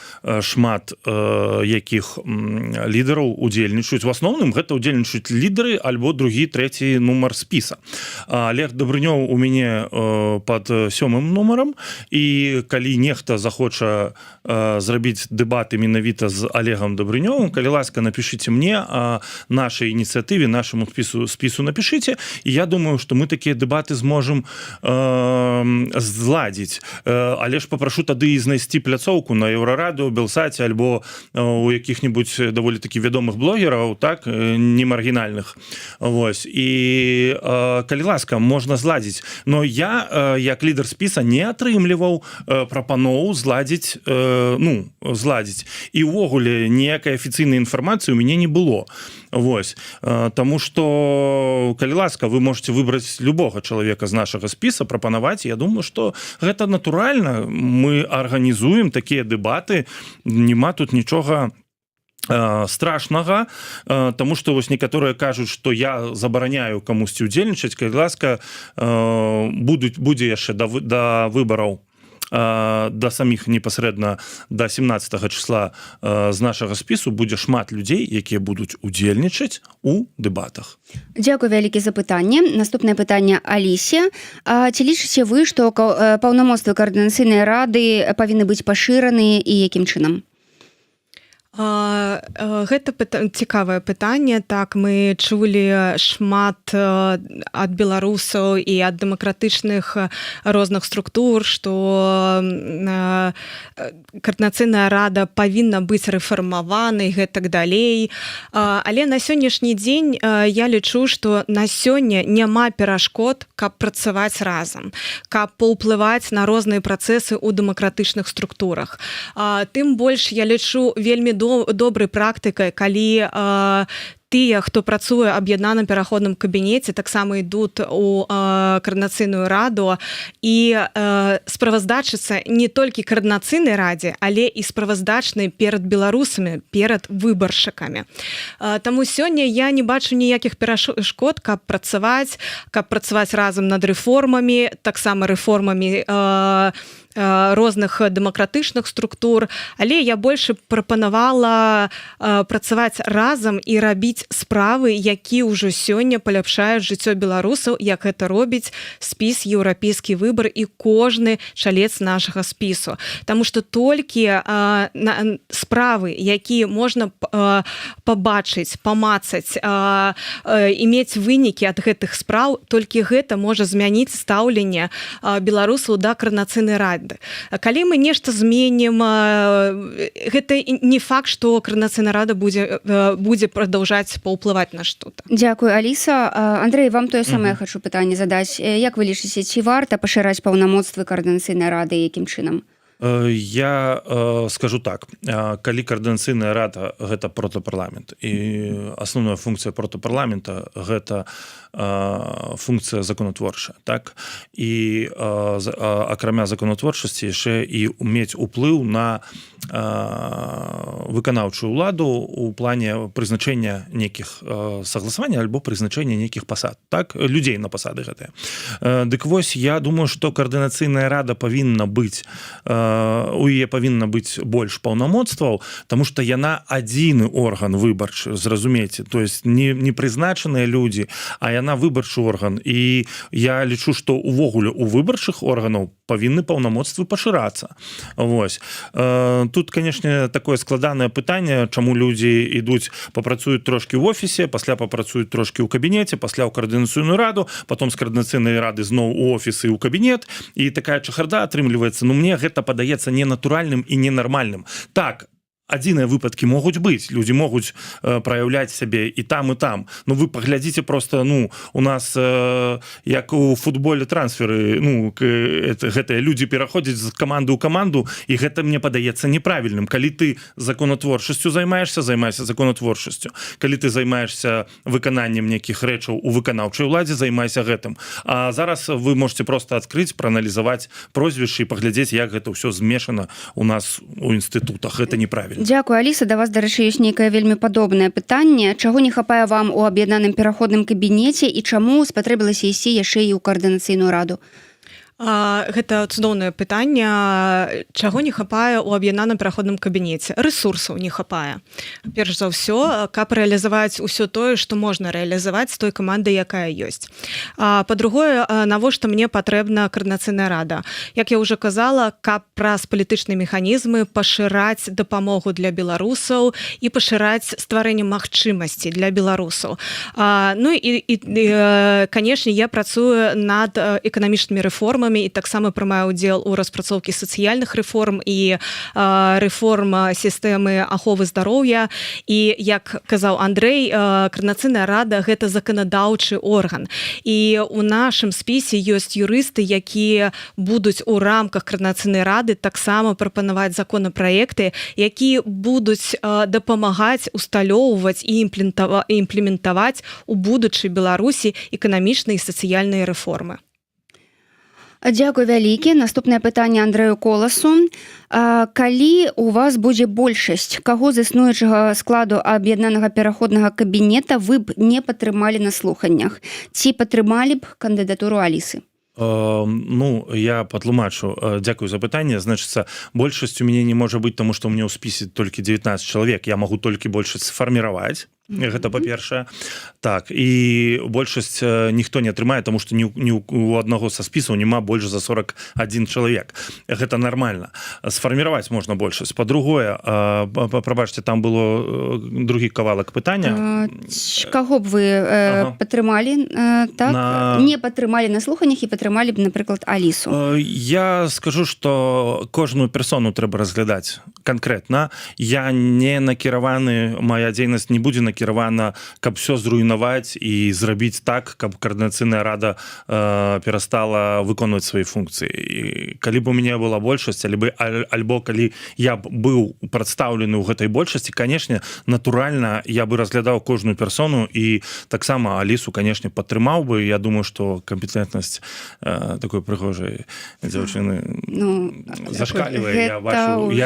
Speaker 2: шмат якіх лідараў удзельнічаюць. В асноўным гэта удзельнічаюць лідары альбо другі, трэці нумар спіса. Олег Добрынёў у мяне пад 7-м нумарам, і калі нехта захоча зрабіць дэбаты менавіта з Олегом Добрынёвым, калі ласка, напишите мне нашай ініцыятыве, нашаму спісу напишите, і я думаю, што мы такія дэбаты зможам зладзіць. Але ж папрашу тады і знайсці пляцоўку на Еўрарадыё, Белсаце альбо у якіх-небудзь даволі такі вядомых блогераў, так, не маргінальных. Вось. І калі ласка, можна зладзіць. Но я, як лідар спіса, не атрымліваў прапаноў зладзіць, зладзіць. І ўвогуле ніякай афіцыйнай інфармацыі ў мяне не было. Вось. Таму што, калі ласка, вы можете выбраць любога чалавека з нашага спіса, прапанаваць. Я думаю, што гэта натуральна. Мы арганізуем такія дэбаты. Нема тут нічога страшнага, таму што вось некаторыя кажуць, што я забараняю камусьці ўдзельнічаць. Калі ласка, будзе яшчэ да выбараў, да саміх непасрэдна да 17 числа з нашага спісу будзе шмат людзей, якія будуць удзельнічаць у дэбатах.
Speaker 1: Дзякуй вялікі за пытанне. Наступнае пытанне Алісе. Ці лічыце вы, што паўнамоцтвы каардынацыйнай рады павінны быць пашыраныя і якім чынам?
Speaker 3: Гэта цікавае пытанне. Так, мы чулі шмат ад беларусаў і ад дэмакратычных розных структур, што каардынацыйная рада павінна быць рэфармаванай, гэтак далей. Але на сённяшні дзень я лічу, што на сёння няма перашкод, каб працаваць разам, каб паўплываць на розныя працэсы ў дэмакратычных структурах. Тым больш я лічу вельмі добрай практыкай, калі тыя, хто працуе аб'яднаным пераходным кабінеце, таксама ідуць у каардынацыйную раду і справаздачыцца не толькі каардынацыйнай радзе, але і справаздачнай перад беларусамі, перад выбаршчыкамі. Таму сёння я не бачу ніякіх перашкод, каб працаваць разам над рэформамі, таксама рэформамі розных дэмакратычных структур, але я больш прапанавала працаваць разам і рабіць справы, якія ўжо сёння паляпшаюць жыццё беларусаў, як гэта робіць спіс «Еўрапейскі выбар» і кожны чалец нашага спісу. Таму што толькі справы, якія можна пабачыць, памацаць, мець вынікі ад гэтых спраў, толькі гэта можа змяніць стаўленне беларусаў да каардынацыйнай рады. Калі мы нешта зменім, гэта не факт, што каардынацыйная рада будзе прадаўжаць паўплываць на што-то.
Speaker 1: Дзякуй, Аліса. Андрэй, вам тое самае хочу пытанне задаць. Як вы лічыце, ці варта пашыраць паўнамоцтвы каардынацыйнай рады, якім чынам?
Speaker 2: Я скажу так, калі каардынацыйная рада гэта протапарламент, і асноўная функцыя протапарламента гэта функцыя законатворчая, так? І акрамя законатворчасці яшчэ і мець уплыў на выканаўчую ўладу у плане прызначэння нейкіх согласавання альбо прызначэння нейкіх пасад, так? Людзей на пасады гэтыя. Дык вось, я думаю, што каардынацыйная рада павінна быць, у яе павінна быць больш паўнамоцтваў, таму што яна адзіны орган выбарчы, зразумейце, то есть не прызначаныя людзі, а яна выбарчы орган. І я лічу, што увогуле у выбарчых органаў павінны паўнамоцтвы пашырацца. Вось. Тут, канешне, такое складанае пытанне, чаму людзі ідуць, папрацуюць трошкі ў офісе, пасля папрацуюць трошкі ў кабінеце, пасля ў каардынацыйную раду, потом з каардынацыйнай рады зноў у офіс і ў кабінет, і такая чахарда атрымліваецца. Ну, мне гэта падаецца ненатуральным і ненармальным. Так, адзіныя выпадкі могуць быць, людзі могуць праяўляць сябе і там, но вы паглядзіце просто, у нас як у футболе трансферы, гэтыя людзі пераходзяць з каманды ў каманду, і гэта мне падаецца неправільным. Калі ты законатворчасцю займаешся законатворчасцю. Калі ты займаешься выкананнем нейкіх рэчаў у выканаўчай уладзе, займайся гэтым. А зараз вы можете просто адкрыць, прааналізаваць прозвішчы і паглядзець, як гэта ўсё змешана у нас у інстытутах. Гэта неправільна.
Speaker 1: Дзякуй, Аліса. Да вас, дарэчы, ёсць нейкае вельмі падобнае пытанне. Чаго не хапае вам у аб'яднаным пераходным кабінеце і чаму спатрэбілася ісці яшчэ і ў каардынацыйную раду?
Speaker 3: Гэта цудоўнае пытанне, чаго не хапае ў аб'яднаным пераходным кабінеце. Рэсурсаў не хапае. Перш за ўсё, каб рэалізаваць усё тое, што можна рэалізаваць з той камандай, якая ёсць. Па-другое, навошта мне патрэбна каардынацыйная рада? Як я ўжо казала, каб праз палітычныя механізмы пашыраць дапамогу для беларусаў і пашыраць стварэнне магчымасці для беларусаў. Ну і канешне, я працую над эканамічнымі рэформамі і таксама прымаю ўдзел у распрацоўкі сацыяльных рэформ і рэформ сістэмы аховы здароўя. І, як казаў Андрэй, Каардынацыйная рада – гэта заканадаўчы орган. І ў нашым спісе ёсць юрысты, якія будуць у рамках Каардынацыйнай рады таксама прапанаваць законапраекты, якія будуць дапамагаць усталёўваць і імплементаваць у будучай Беларусі эканамічныя і сацыяльныя рэформы.
Speaker 1: Дзякуй вялікі. Наступнае пытанне Андрэю Коласу. Калі у вас будзе большасць, каго з існуючага складу аб'яднанага пераходнага кабінета вы б не падтрымалі на слуханнях? Ці падтрымалі б кандыдатуру Алісы?
Speaker 2: Ну, я патлумачу. Дзякую за пытанне. Значыцца, большасць у мяне не можа быць, таму што ў мяне ў спісе толькі 19 чалавек. Я магу толькі большасць сфарміраваць. Гэта па-першае. Так, і большасць ніхто не атрымае, таму што ні у аднаго са спісаў няма больш за 41 чалавек. Гэта нармальна. Сфарміраваць можна большасць. Па-другое, прабачце, там было другі кавалак пытання.
Speaker 1: Каго б вы падтрымалі, так? Не падтрымалі на слуханнях і падтрымалі б, напрыклад, Алісу?
Speaker 2: Я скажу, што кожную персону трэба разглядаць канкрэтна. Я не накіраваны, мая дзейнасць не будзе накіравана, каб все зруйнаваць і зрабіць так, каб Каардынацыйная рада перастала выконваць свае функцыі. І калі б у мяне была большасць, альбо калі я б быў прадстаўлены ў гэтай большасці, канешне, натуральна, я бы разглядаў кожную персону і таксама Алісу, канешне, падтрымаў бы. Я думаю, што кампетэнтнасць такой прыгожай дзяўчыны зашкалівае.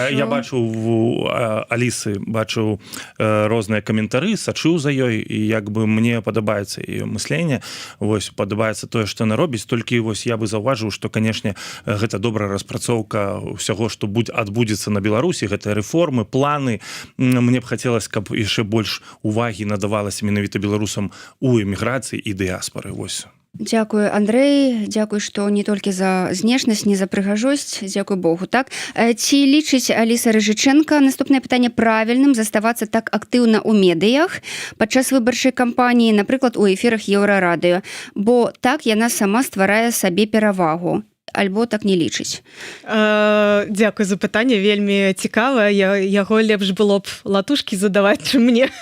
Speaker 2: Я бачу у Алісы, бачу розныя каментары, сачыў за ёй, і як бы мне падабаецца і мысленне, вось, падабаецца тое, што яна робіць, толькі вось я бы заўважыў, што, канешне, гэта добрая распрацоўка ўсяго, што адбудзецца на Беларусі, гэта рэформы, планы. Мне б хацелася, каб яшчэ больш увагі надавалася менавіта беларусам у эміграцыі і дыяспары. Вось.
Speaker 1: Дзякую, Андрэй. Дзякуй, што не толькі за знешнасць, не за прыгажосць. Дзякуй Богу, так? Ці лічыць Аліса Рыжычэнка наступнае пытанне правільным заставацца так актыўна ў медыях падчас выбарчай кампаніі, напрыклад, у эфірах Еўрарадыё, бо так яна сама стварае сабе перавагу? Альбо так не лічыць?
Speaker 3: Дзякуй за пытанне, вельмі цікава. Яго лепш было б латушкі задаваць, чым мне,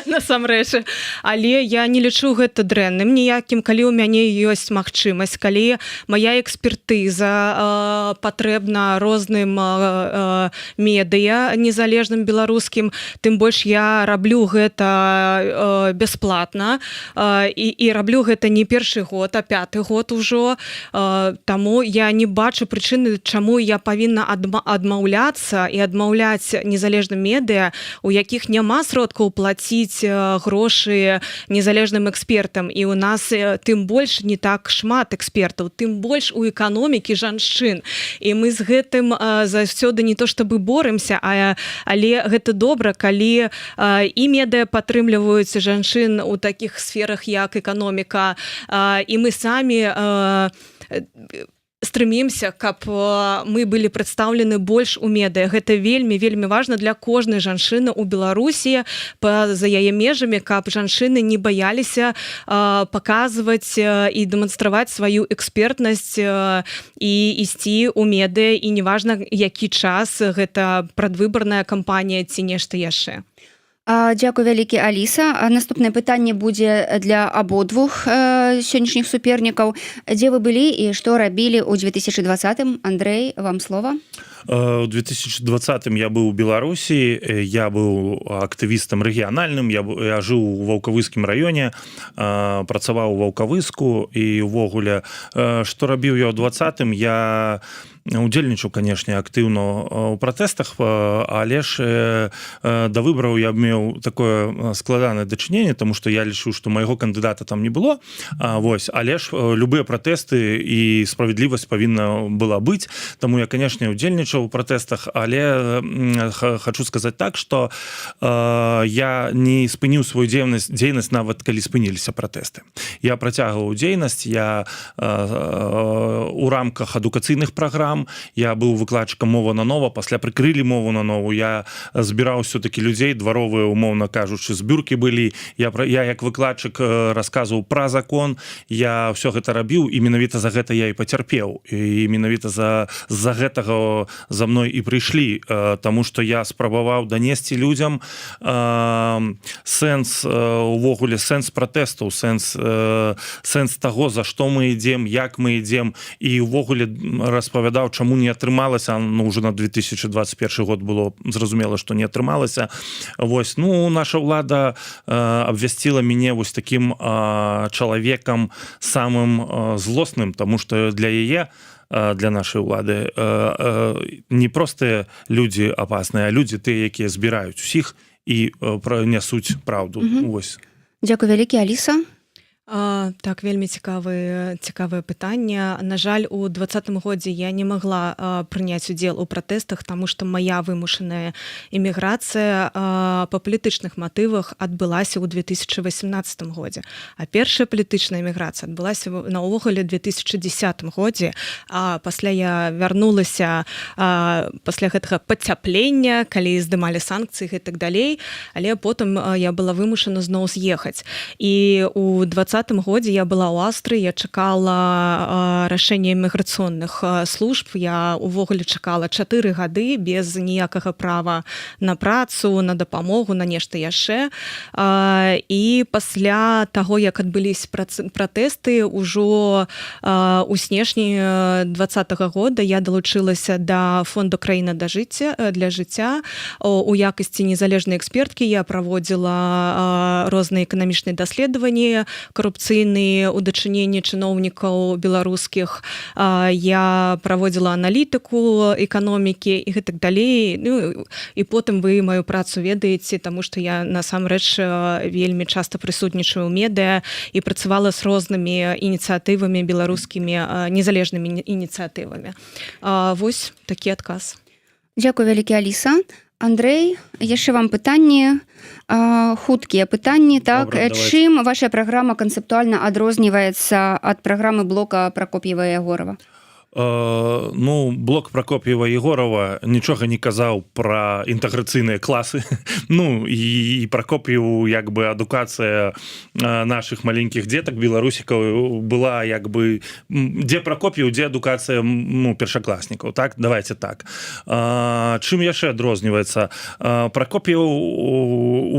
Speaker 3: насамрэч. Але я не лічу гэта дрэнным ніякім, калі ў мяне ёсць магчымасць, калі мая экспертыза патрэбна розным медыа незалежным беларускім, тым больш я раблю гэта бясплатна і раблю гэта не першы год, а 5-й год ужо. Таму я не бачу прычыны, чаму я павінна адмаўляцца і адмаўляць незалежным медыа, у якіх няма сродкаў плаціць грошы незалежным экспертам. І у нас тым больш не так шмат экспертаў, тым больш у эканомікі жанчын. І мы з гэтым заўсёды не то чтобы боремся, але гэта добра, калі і медыа падтрымліваюць жанчын у такіх сферах, як эканоміка, і мы самі стремимся, каб мы былі прадстаўлены больш у медыа. Гэта вельмі важна для кожнай жанчыны ў Беларусі, па-за яе межамі, каб жанчыны не баяліся паказваць і дэманстраваць сваю экспертнасць і ісці ў медыа, і неважна, які час, гэта прадвыбарная кампанія ці нешта яшчэ.
Speaker 1: Дзякуй вялікі, Аліса. Наступнае пытанне будзе для абодвух сённяшніх супернікаў. Дзе вы былі і што рабілі ў 2020-м? Андрэй, вам слова.
Speaker 2: У 2020 я быў у Беларусі, я быў актывістам рэгіянальным, я жыў у Ваўкавыскім раёне, працаваў у Ваўкавыску, і ўвогуле, што рабіў я ў 20-м, я удзельнічаў, канешне, актыўна ў пратэстах, але ж да выбараў я меў такое складанае дачыненне, таму што я лічу, што майго кандыдата там не было, вось, але ж любыя пратэсты і справядлівасць павінна была быць, таму я, канешне, удзельнічаў у пратэстах, але хочу сказаць так, што я не спыніў сваю дзейнасць нават калі спыніліся пратэсты. Я працягваў дзейнасць, я у рамках адукацыйных праграм, я быў выкладчыкам мова на нова, пасля прыкрылі мову на нову, я збіраў все-таки людзей, дваровыя, умоўна кажучы, збюркі былі, я як выкладчык расказваў пра закон, я все гэта рабіў, і менавіта за гэта я і пацярпеў, і менавіта за гэтага за мной і прыйшлі, таму што я спрабаваў данесці людзям сэнс, увогуле сэнс пратэстаў, сэнс таго, за што мы ідзем, як мы ідзем, і увогуле распавядаў, чаму не атрымалася, ну, уже на 2021 год было зразумела, што не атрымалася. Вось, ну, наша ўлада абвясціла мяне вось такім чалавекам самым злосным, таму што для яе, для нашай улады не простыя людзі апасныя, а людзі тыя, якія збіраюць усіх і нясуць праўду. Вось.
Speaker 1: Дзякуй вялікі, Аліса.
Speaker 3: Так, вельмі цікавае пытанне. На жаль, у 2020 годзе я не магла прыняць удзел у пратэстах, таму што мая вымушаная эміграцыя па палітычных матывах адбылася ў 2018 годзе. А першая палітычная эміграцыя адбылася наогуле ў 2010 годзе. Пасля я вярнулася пасля гэтага пацяплення, калі здымалі санкцыі і так далей, але потым я была вымушана зноў з'ехаць. І у 2020 годзе я была ў Аўстрыі, я чакала рашэння іміграцыйных служб, я увогуле чакала 4 гады без ніякага права на працу, на дапамогу, на нешта яшчэ. І пасля таго, як адбыліся пратэсты, ужо у снежні 2020 года я далучылася да фонду «Краіна для жыцця». У якасці незалежнай эксперткі я праводзіла розныя эканамічныя даследаванні, корупцыйныя ў дачыненні чыноўнікаў беларускіх, я праводзіла аналітыку эканомікі і гэтак далей. Ну, і потым вы маю працу ведаеце, таму што я насамрэч вельмі часта прысутнічаю ў медыа і працавала з рознымі ініцыятывамі беларускімі, незалежнымі ініцыятывамі. Вось такі адказ.
Speaker 1: Дзякуй вялікі, Аліса. Андрэй, яшчэ вам пытанні, хуткія пытанні. Так, чым ваша праграма канцэптуальна адрозніваецца ад праграмы блока Пракоп'ева-Ягорова?
Speaker 2: Ну, блок Пракоп'ева-Егорова нічога не казаў пра інтэграцыйныя класы. Ну, і Пракоп'еву, як бы, адукацыя нашых маленькіх дзетак, беларусікаў, была, як бы, дзе Пракоп'ев, дзе адукацыя, ну, першакласнікаў, так? Давайте так. Чым яшчэ адрозніваецца? Пракоп'ев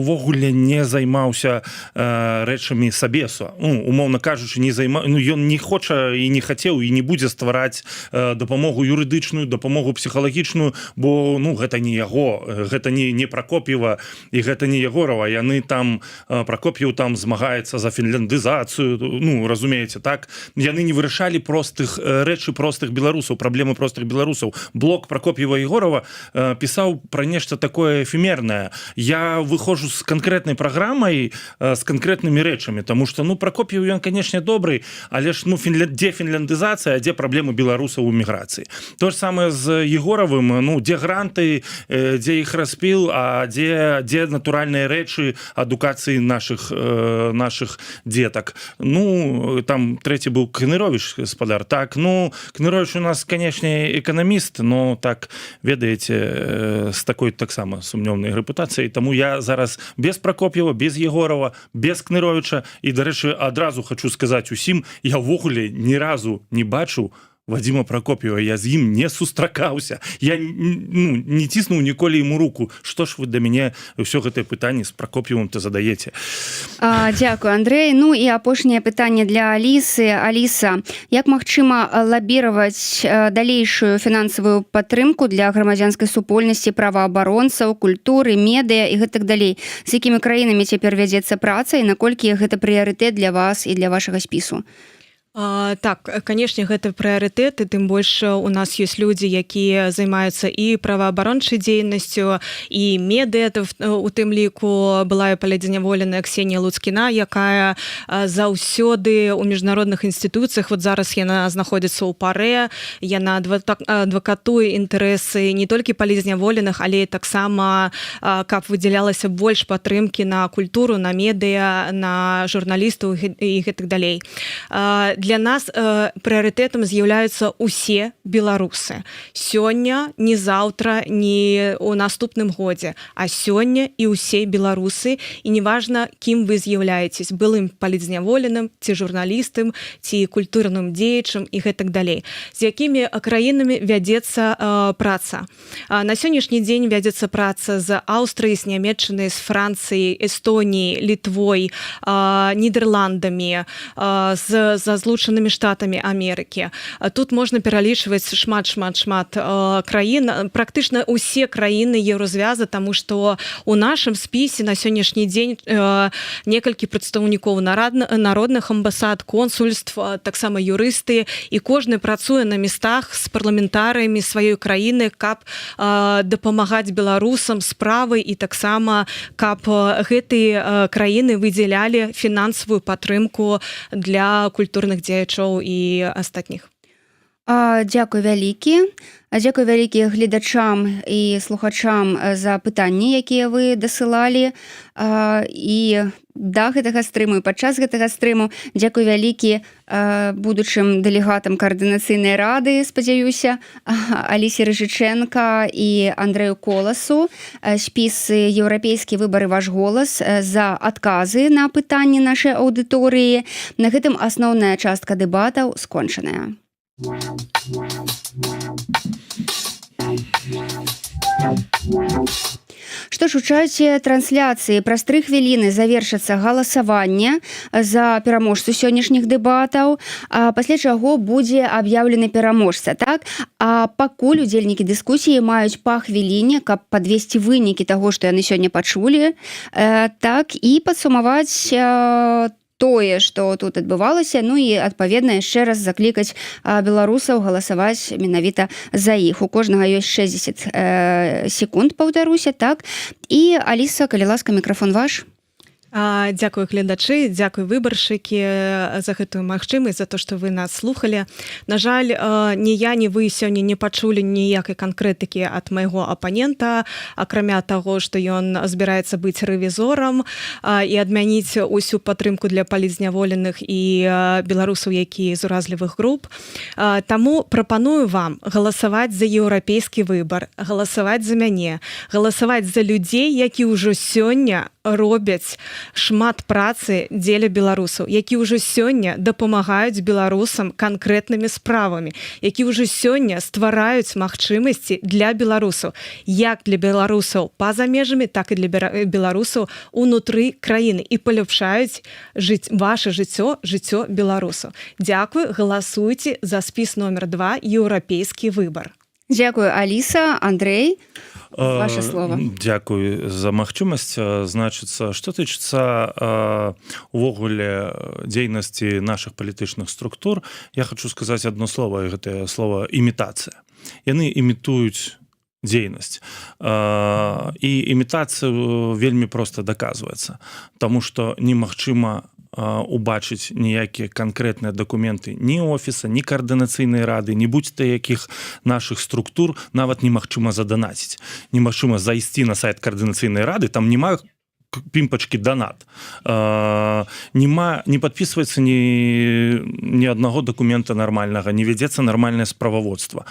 Speaker 2: увогуле не займаўся рэчамі сабесу. Ну, умоўна кажучы, ну, ён не хоча і не хацеў і не будзе ствараць дапамогу юрыдычную, дапамогу псіхалагічную, бо, ну, гэта не яго, гэта не Пракоп'ева і гэта не Ягорова. Яны там, Пракоп'ев там змагаецца за фінляндызацыю, ну, разумееце, так? Яны не вырашалі рэчы простых беларусаў, праблемы простых беларусаў. Блок Пракоп'ева-Егорова пісаў пра нешта такое эфемернае. Я выходжу з канкрэтнай праграмай, з канкрэтнымі рэчамі, таму што, ну, Пракоп'ев, ён, канешне, добрый, але ж, ну, дзе фінляндызацыя, дзе праблемы беларусаў у міграцыі. То ж самае з Егоравым, ну, дзе гранты, дзе іх распіл, а дзе натуральныя рэчы адукацыі нашых дзетак. Ну, там трэці быў Кныровіч, гаспадар. Так, ну, Кныровіч у нас, канешне, эканаміст, но, так, ведаеце, з такой таксама сумнёўнай рэпутацыяй. Таму я зараз без Пракоп'ева, без Егорова, без Кныровіча, і, дарэчы, адразу хочу сказаць усім, я ўвогуле ні разу не бачу Вадзіма Пракоп'ева, я з ім не сустракаўся, я не ціснуў ніколі яму руку. Што ж вы да мяне ўсё гэтае пытанне з Пракоп'евым ты задаеце?
Speaker 1: Дзякую, Андрэй. Ну і апошняе пытанне для Алісы. Аліса, як магчыма лабіраваць далейшую фінансавую падтрымку для грамадзянскай супольнасці, праваабаронцаў, культуры, медыа і гэтак далей? З якімі краінамі цяпер вядзецца праца і наколькі гэта прыярытэт для вас і для вашага спісу?
Speaker 3: Так, канешне, гэта прыярытэты, тым больш у нас ёсць людзі, якія займаюцца і праваабарончай дзейнасцю, і медыа, у тым ліку былая палядзняволеная Ксенія Луцкіна, якая заўсёды ў міжнародных інстытуцыях, вот зараз яна знаходзіцца ў ПАРЭ, яна адвакатуе інтарэсы не толькі палядзняволеных, але і таксама, каб выдзялялася больш падтрымкі на культуру, на медыа, на журналістаў і гэтак далей. Для нас прыярытэтам з'яўляюцца усе беларусы. Сёння, не заўтра, не ў наступным годзе, а сёння і ўсе беларусы, і неважна, кім вы з'яўляецесь, былым палідзняволеным, ці журналістам, ці культурным дзеячам і гэтак далей. З якімі краінамі вядзецца праца? На сённяшні дзень вядзецца праца з Аўстрыяй, з Нямецчынай, з Францыяй, Эстоніяй, Літвой, Нідерландамі, з Злучанымі Штатамі Амерыкі. Тут можна пералічваць шмат краін, практычна ўсе краіны еўразвяза, таму што у нашым спісе на сённяшні дзень некалькі прадстаўнікоў народных амбасад, консульств, таксама юрысты, і кожны працуе на местах з парламентарыямі сваёй краіны, каб дапамагаць беларусам справы і таксама каб гэтыя краіны выдзялялі фінансавую падтрымку для культурных дзеячоў і астатніх.
Speaker 1: Дзякуй вялікі. Дзякуй вялікі гледачам і слухачам за пытанні, якія вы дасылалі. І да гэтага стрыму, і падчас гэтага стрыму дзякуй вялікі будучым дэлегатам каардынацыйнай рады, спадзяюся, Алісе Рыжычэнка і Андрэю Коласу. Спісы «Еўрапейскі выбар і ваш голас» за адказы на пытанні нашай аўдыторыі. На гэтым асноўная частка дэбатаў скончаная. Што ж, у часе трансляцыі праз 3 хвіліны завершыцца галасаванне за пераможцу сённяшніх дэбатаў, пасля чаго будзе аб'яўлены пераможца, так? А пакуль удзельнікі дыскусіі маюць па хвіліне, каб падвесці вынікі таго, што яны сёння пачулі, так і падсумаваць тое, што тут адбывалася, ну і адпаведна яшчэ раз заклікаць беларусаў галасаваць менавіта за іх. У кожнага ёсць 60 секунд, паўтаруся, так? І, Аліса, калі ласка, мікрафон ваш.
Speaker 3: Дзякуй, гледачы, дзякуй, выбаршчыкі, за гэтую магчымасць, за то, што вы нас слухалі. На жаль, ні я, ні вы сёння не пачулі ніякай канкрэтыкі ад майго апанента, акрамя таго, што ён збіраецца быць рэвізорам і адмяніць усю падтрымку для палідзняволеных і беларусаў, якія з уразлівых груп. Таму прапаную вам галасаваць за еўрапейскі выбар, галасаваць за мяне, галасаваць за людзей, які ўжо сёння робяць шмат працы дзеля беларусаў, які ўжо сёння дапамагаюць беларусам канкрэтнымі справамі, які ўжо сёння ствараюць магчымасці для беларусаў, як для беларусаў па-за межамі, так і для беларусаў унутры краіны і паляпшаюць ваше жыццё беларусаў. Дзякуй, галасуйце за спіс номер 2 «Еўрапейскі выбар».
Speaker 1: Дзякуй, Аліса. Андрэй, ваше слово.
Speaker 2: Дзякуй за магчымасць. Значыцца, што тычыцца увогуле дзейнасці нашых палітычных структур, я хочу сказаць одно слово, і гэтае слово імітацыя. Яны імітуюць дзейнасць. І імітацыя вельмі проста даказваецца, таму што немагчыма убачыць ніякія канкрэтныя дакументы ні офіса, ні каардынацыйнай рады, ні будь-то якіх нашых структур нават немагчыма заданаціць. Немагчыма зайсці на сайт каардынацыйнай рады, там няма пімпачкі донат. Не падпісваецца ні аднаго дакумента нармальнага, не вядзецца нармальнае справаводства.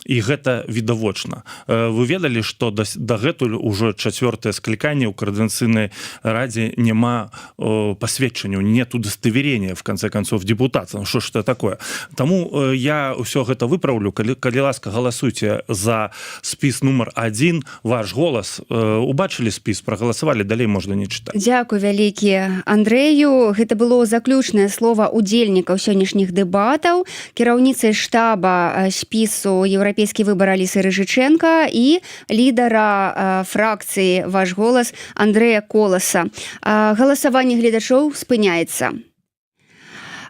Speaker 2: і гэта відавочна. Вы ведалі, што дагэтуль ужо 4-е скліканне ў Координацыйнай радзе няма пасведчанняў, нет удостоверения, в конце концов, депутата. Что ж это такое? Таму я ўсё гэта выпраўлю. Калі ласка, галасуйте за спіс нумар 1. Ваш голас. Убачылі спіс, прагаласавалі, далей можна не чытаць.
Speaker 1: Дзякуй вялікі Андрэю. Гэта было заключнае слова удзельнікаў сённяшніх дэбатаў, кіраўніцай штаба спісу «Еўрапейскі выбар» Алісы Рыжыченка і лідара фракцыі «Ваш голас» Андрэя Коласа. Галасаванне гледачоў спыняецца.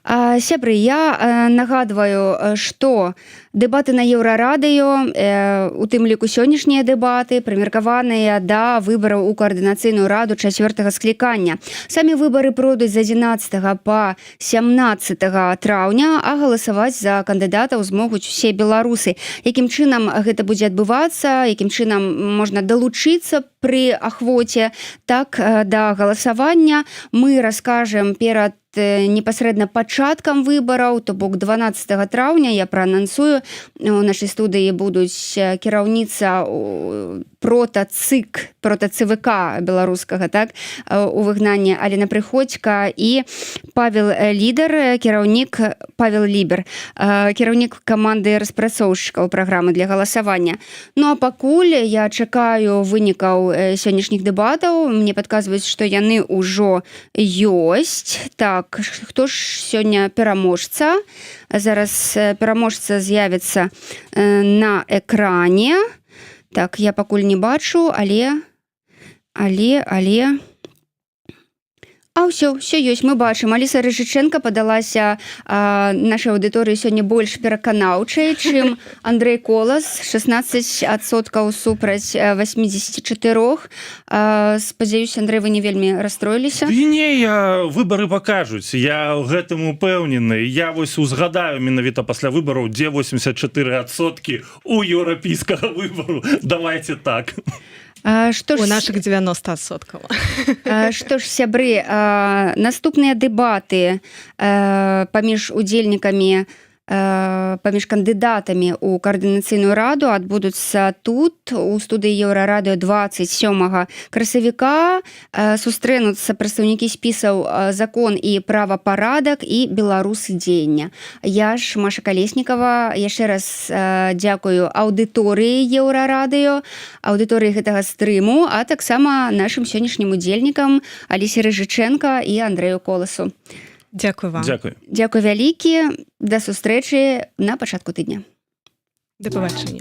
Speaker 1: Сябры, я нагадваю, што дэбаты на Еўрарадыё, у тым ліку сённяшнія дэбаты, прымеркаваныя да выбараў у Координацыйную раду 4-го склікання. Самі выбары пройдуць з 11 па 17 траўня, а галасаваць за кандыдатаў змогуць усе беларусы. Якім чынам гэта будзе адбывацца, якім чынам можна далучыцца пры ахвоце так да галасавання, мы раскажам перад непасрэдна пачаткам выбараў, то бок 12 траўня, я праанансую, у нашай студыі будуць кіраўніца прота-ЦВК беларускага, так, у выгнанні Алена Прыходзька і Павел Лібер, кіраўнік каманды распрацоўшчыкаў праграмы для галасавання. Ну а пакуль я чакаю вынікаў сённяшніх дэбатаў, мне падказваюць, што яны ўжо ёсць. Так, хто ж сёння пераможца? Зараз пераможца з'явіцца на экране. Так, я пакуль не бачу, але... А ўсё ёсць, мы бачым. Аліса Рыжыченка падалася нашай аўдыторыі сёння больш пераканаўчай, чым Андрэй Колас, 16% супраць 84%. Спадзяюся, Андрэй, вы не вельмі расстроіліся?
Speaker 2: Не, выбары пакажуць. Я гэтым упэўнены. Я вось узгадаю менавіта пасля выбараў, дзе 84% у еўрапейскага выбару. Давайте так.
Speaker 3: У наших 90%.
Speaker 1: Што ж, сябры, наступныя дэбаты паміж удзельнікамі, паміж кандыдатамі ў Координацыйную раду адбудуцца тут, у студыі Еўрарадыё 27 красавіка. Сустрэнуцца прадстаўнікі спісаў «Закон і правапарадак» і «Беларусы дзеяння». Я ж, Маша Калеснікава, яшчэ раз дзякую аўдыторыі Еўрарадыё, аўдыторыі гэтага стрыму, а таксама нашым сённяшнім удзельнікам Алісе Рыжыченка і Андрэю Коласу.
Speaker 3: Дзякуй вам.
Speaker 1: Дзякуй вялікі. Да сустрэчы на пачатку тыдня.
Speaker 3: Да пабачення.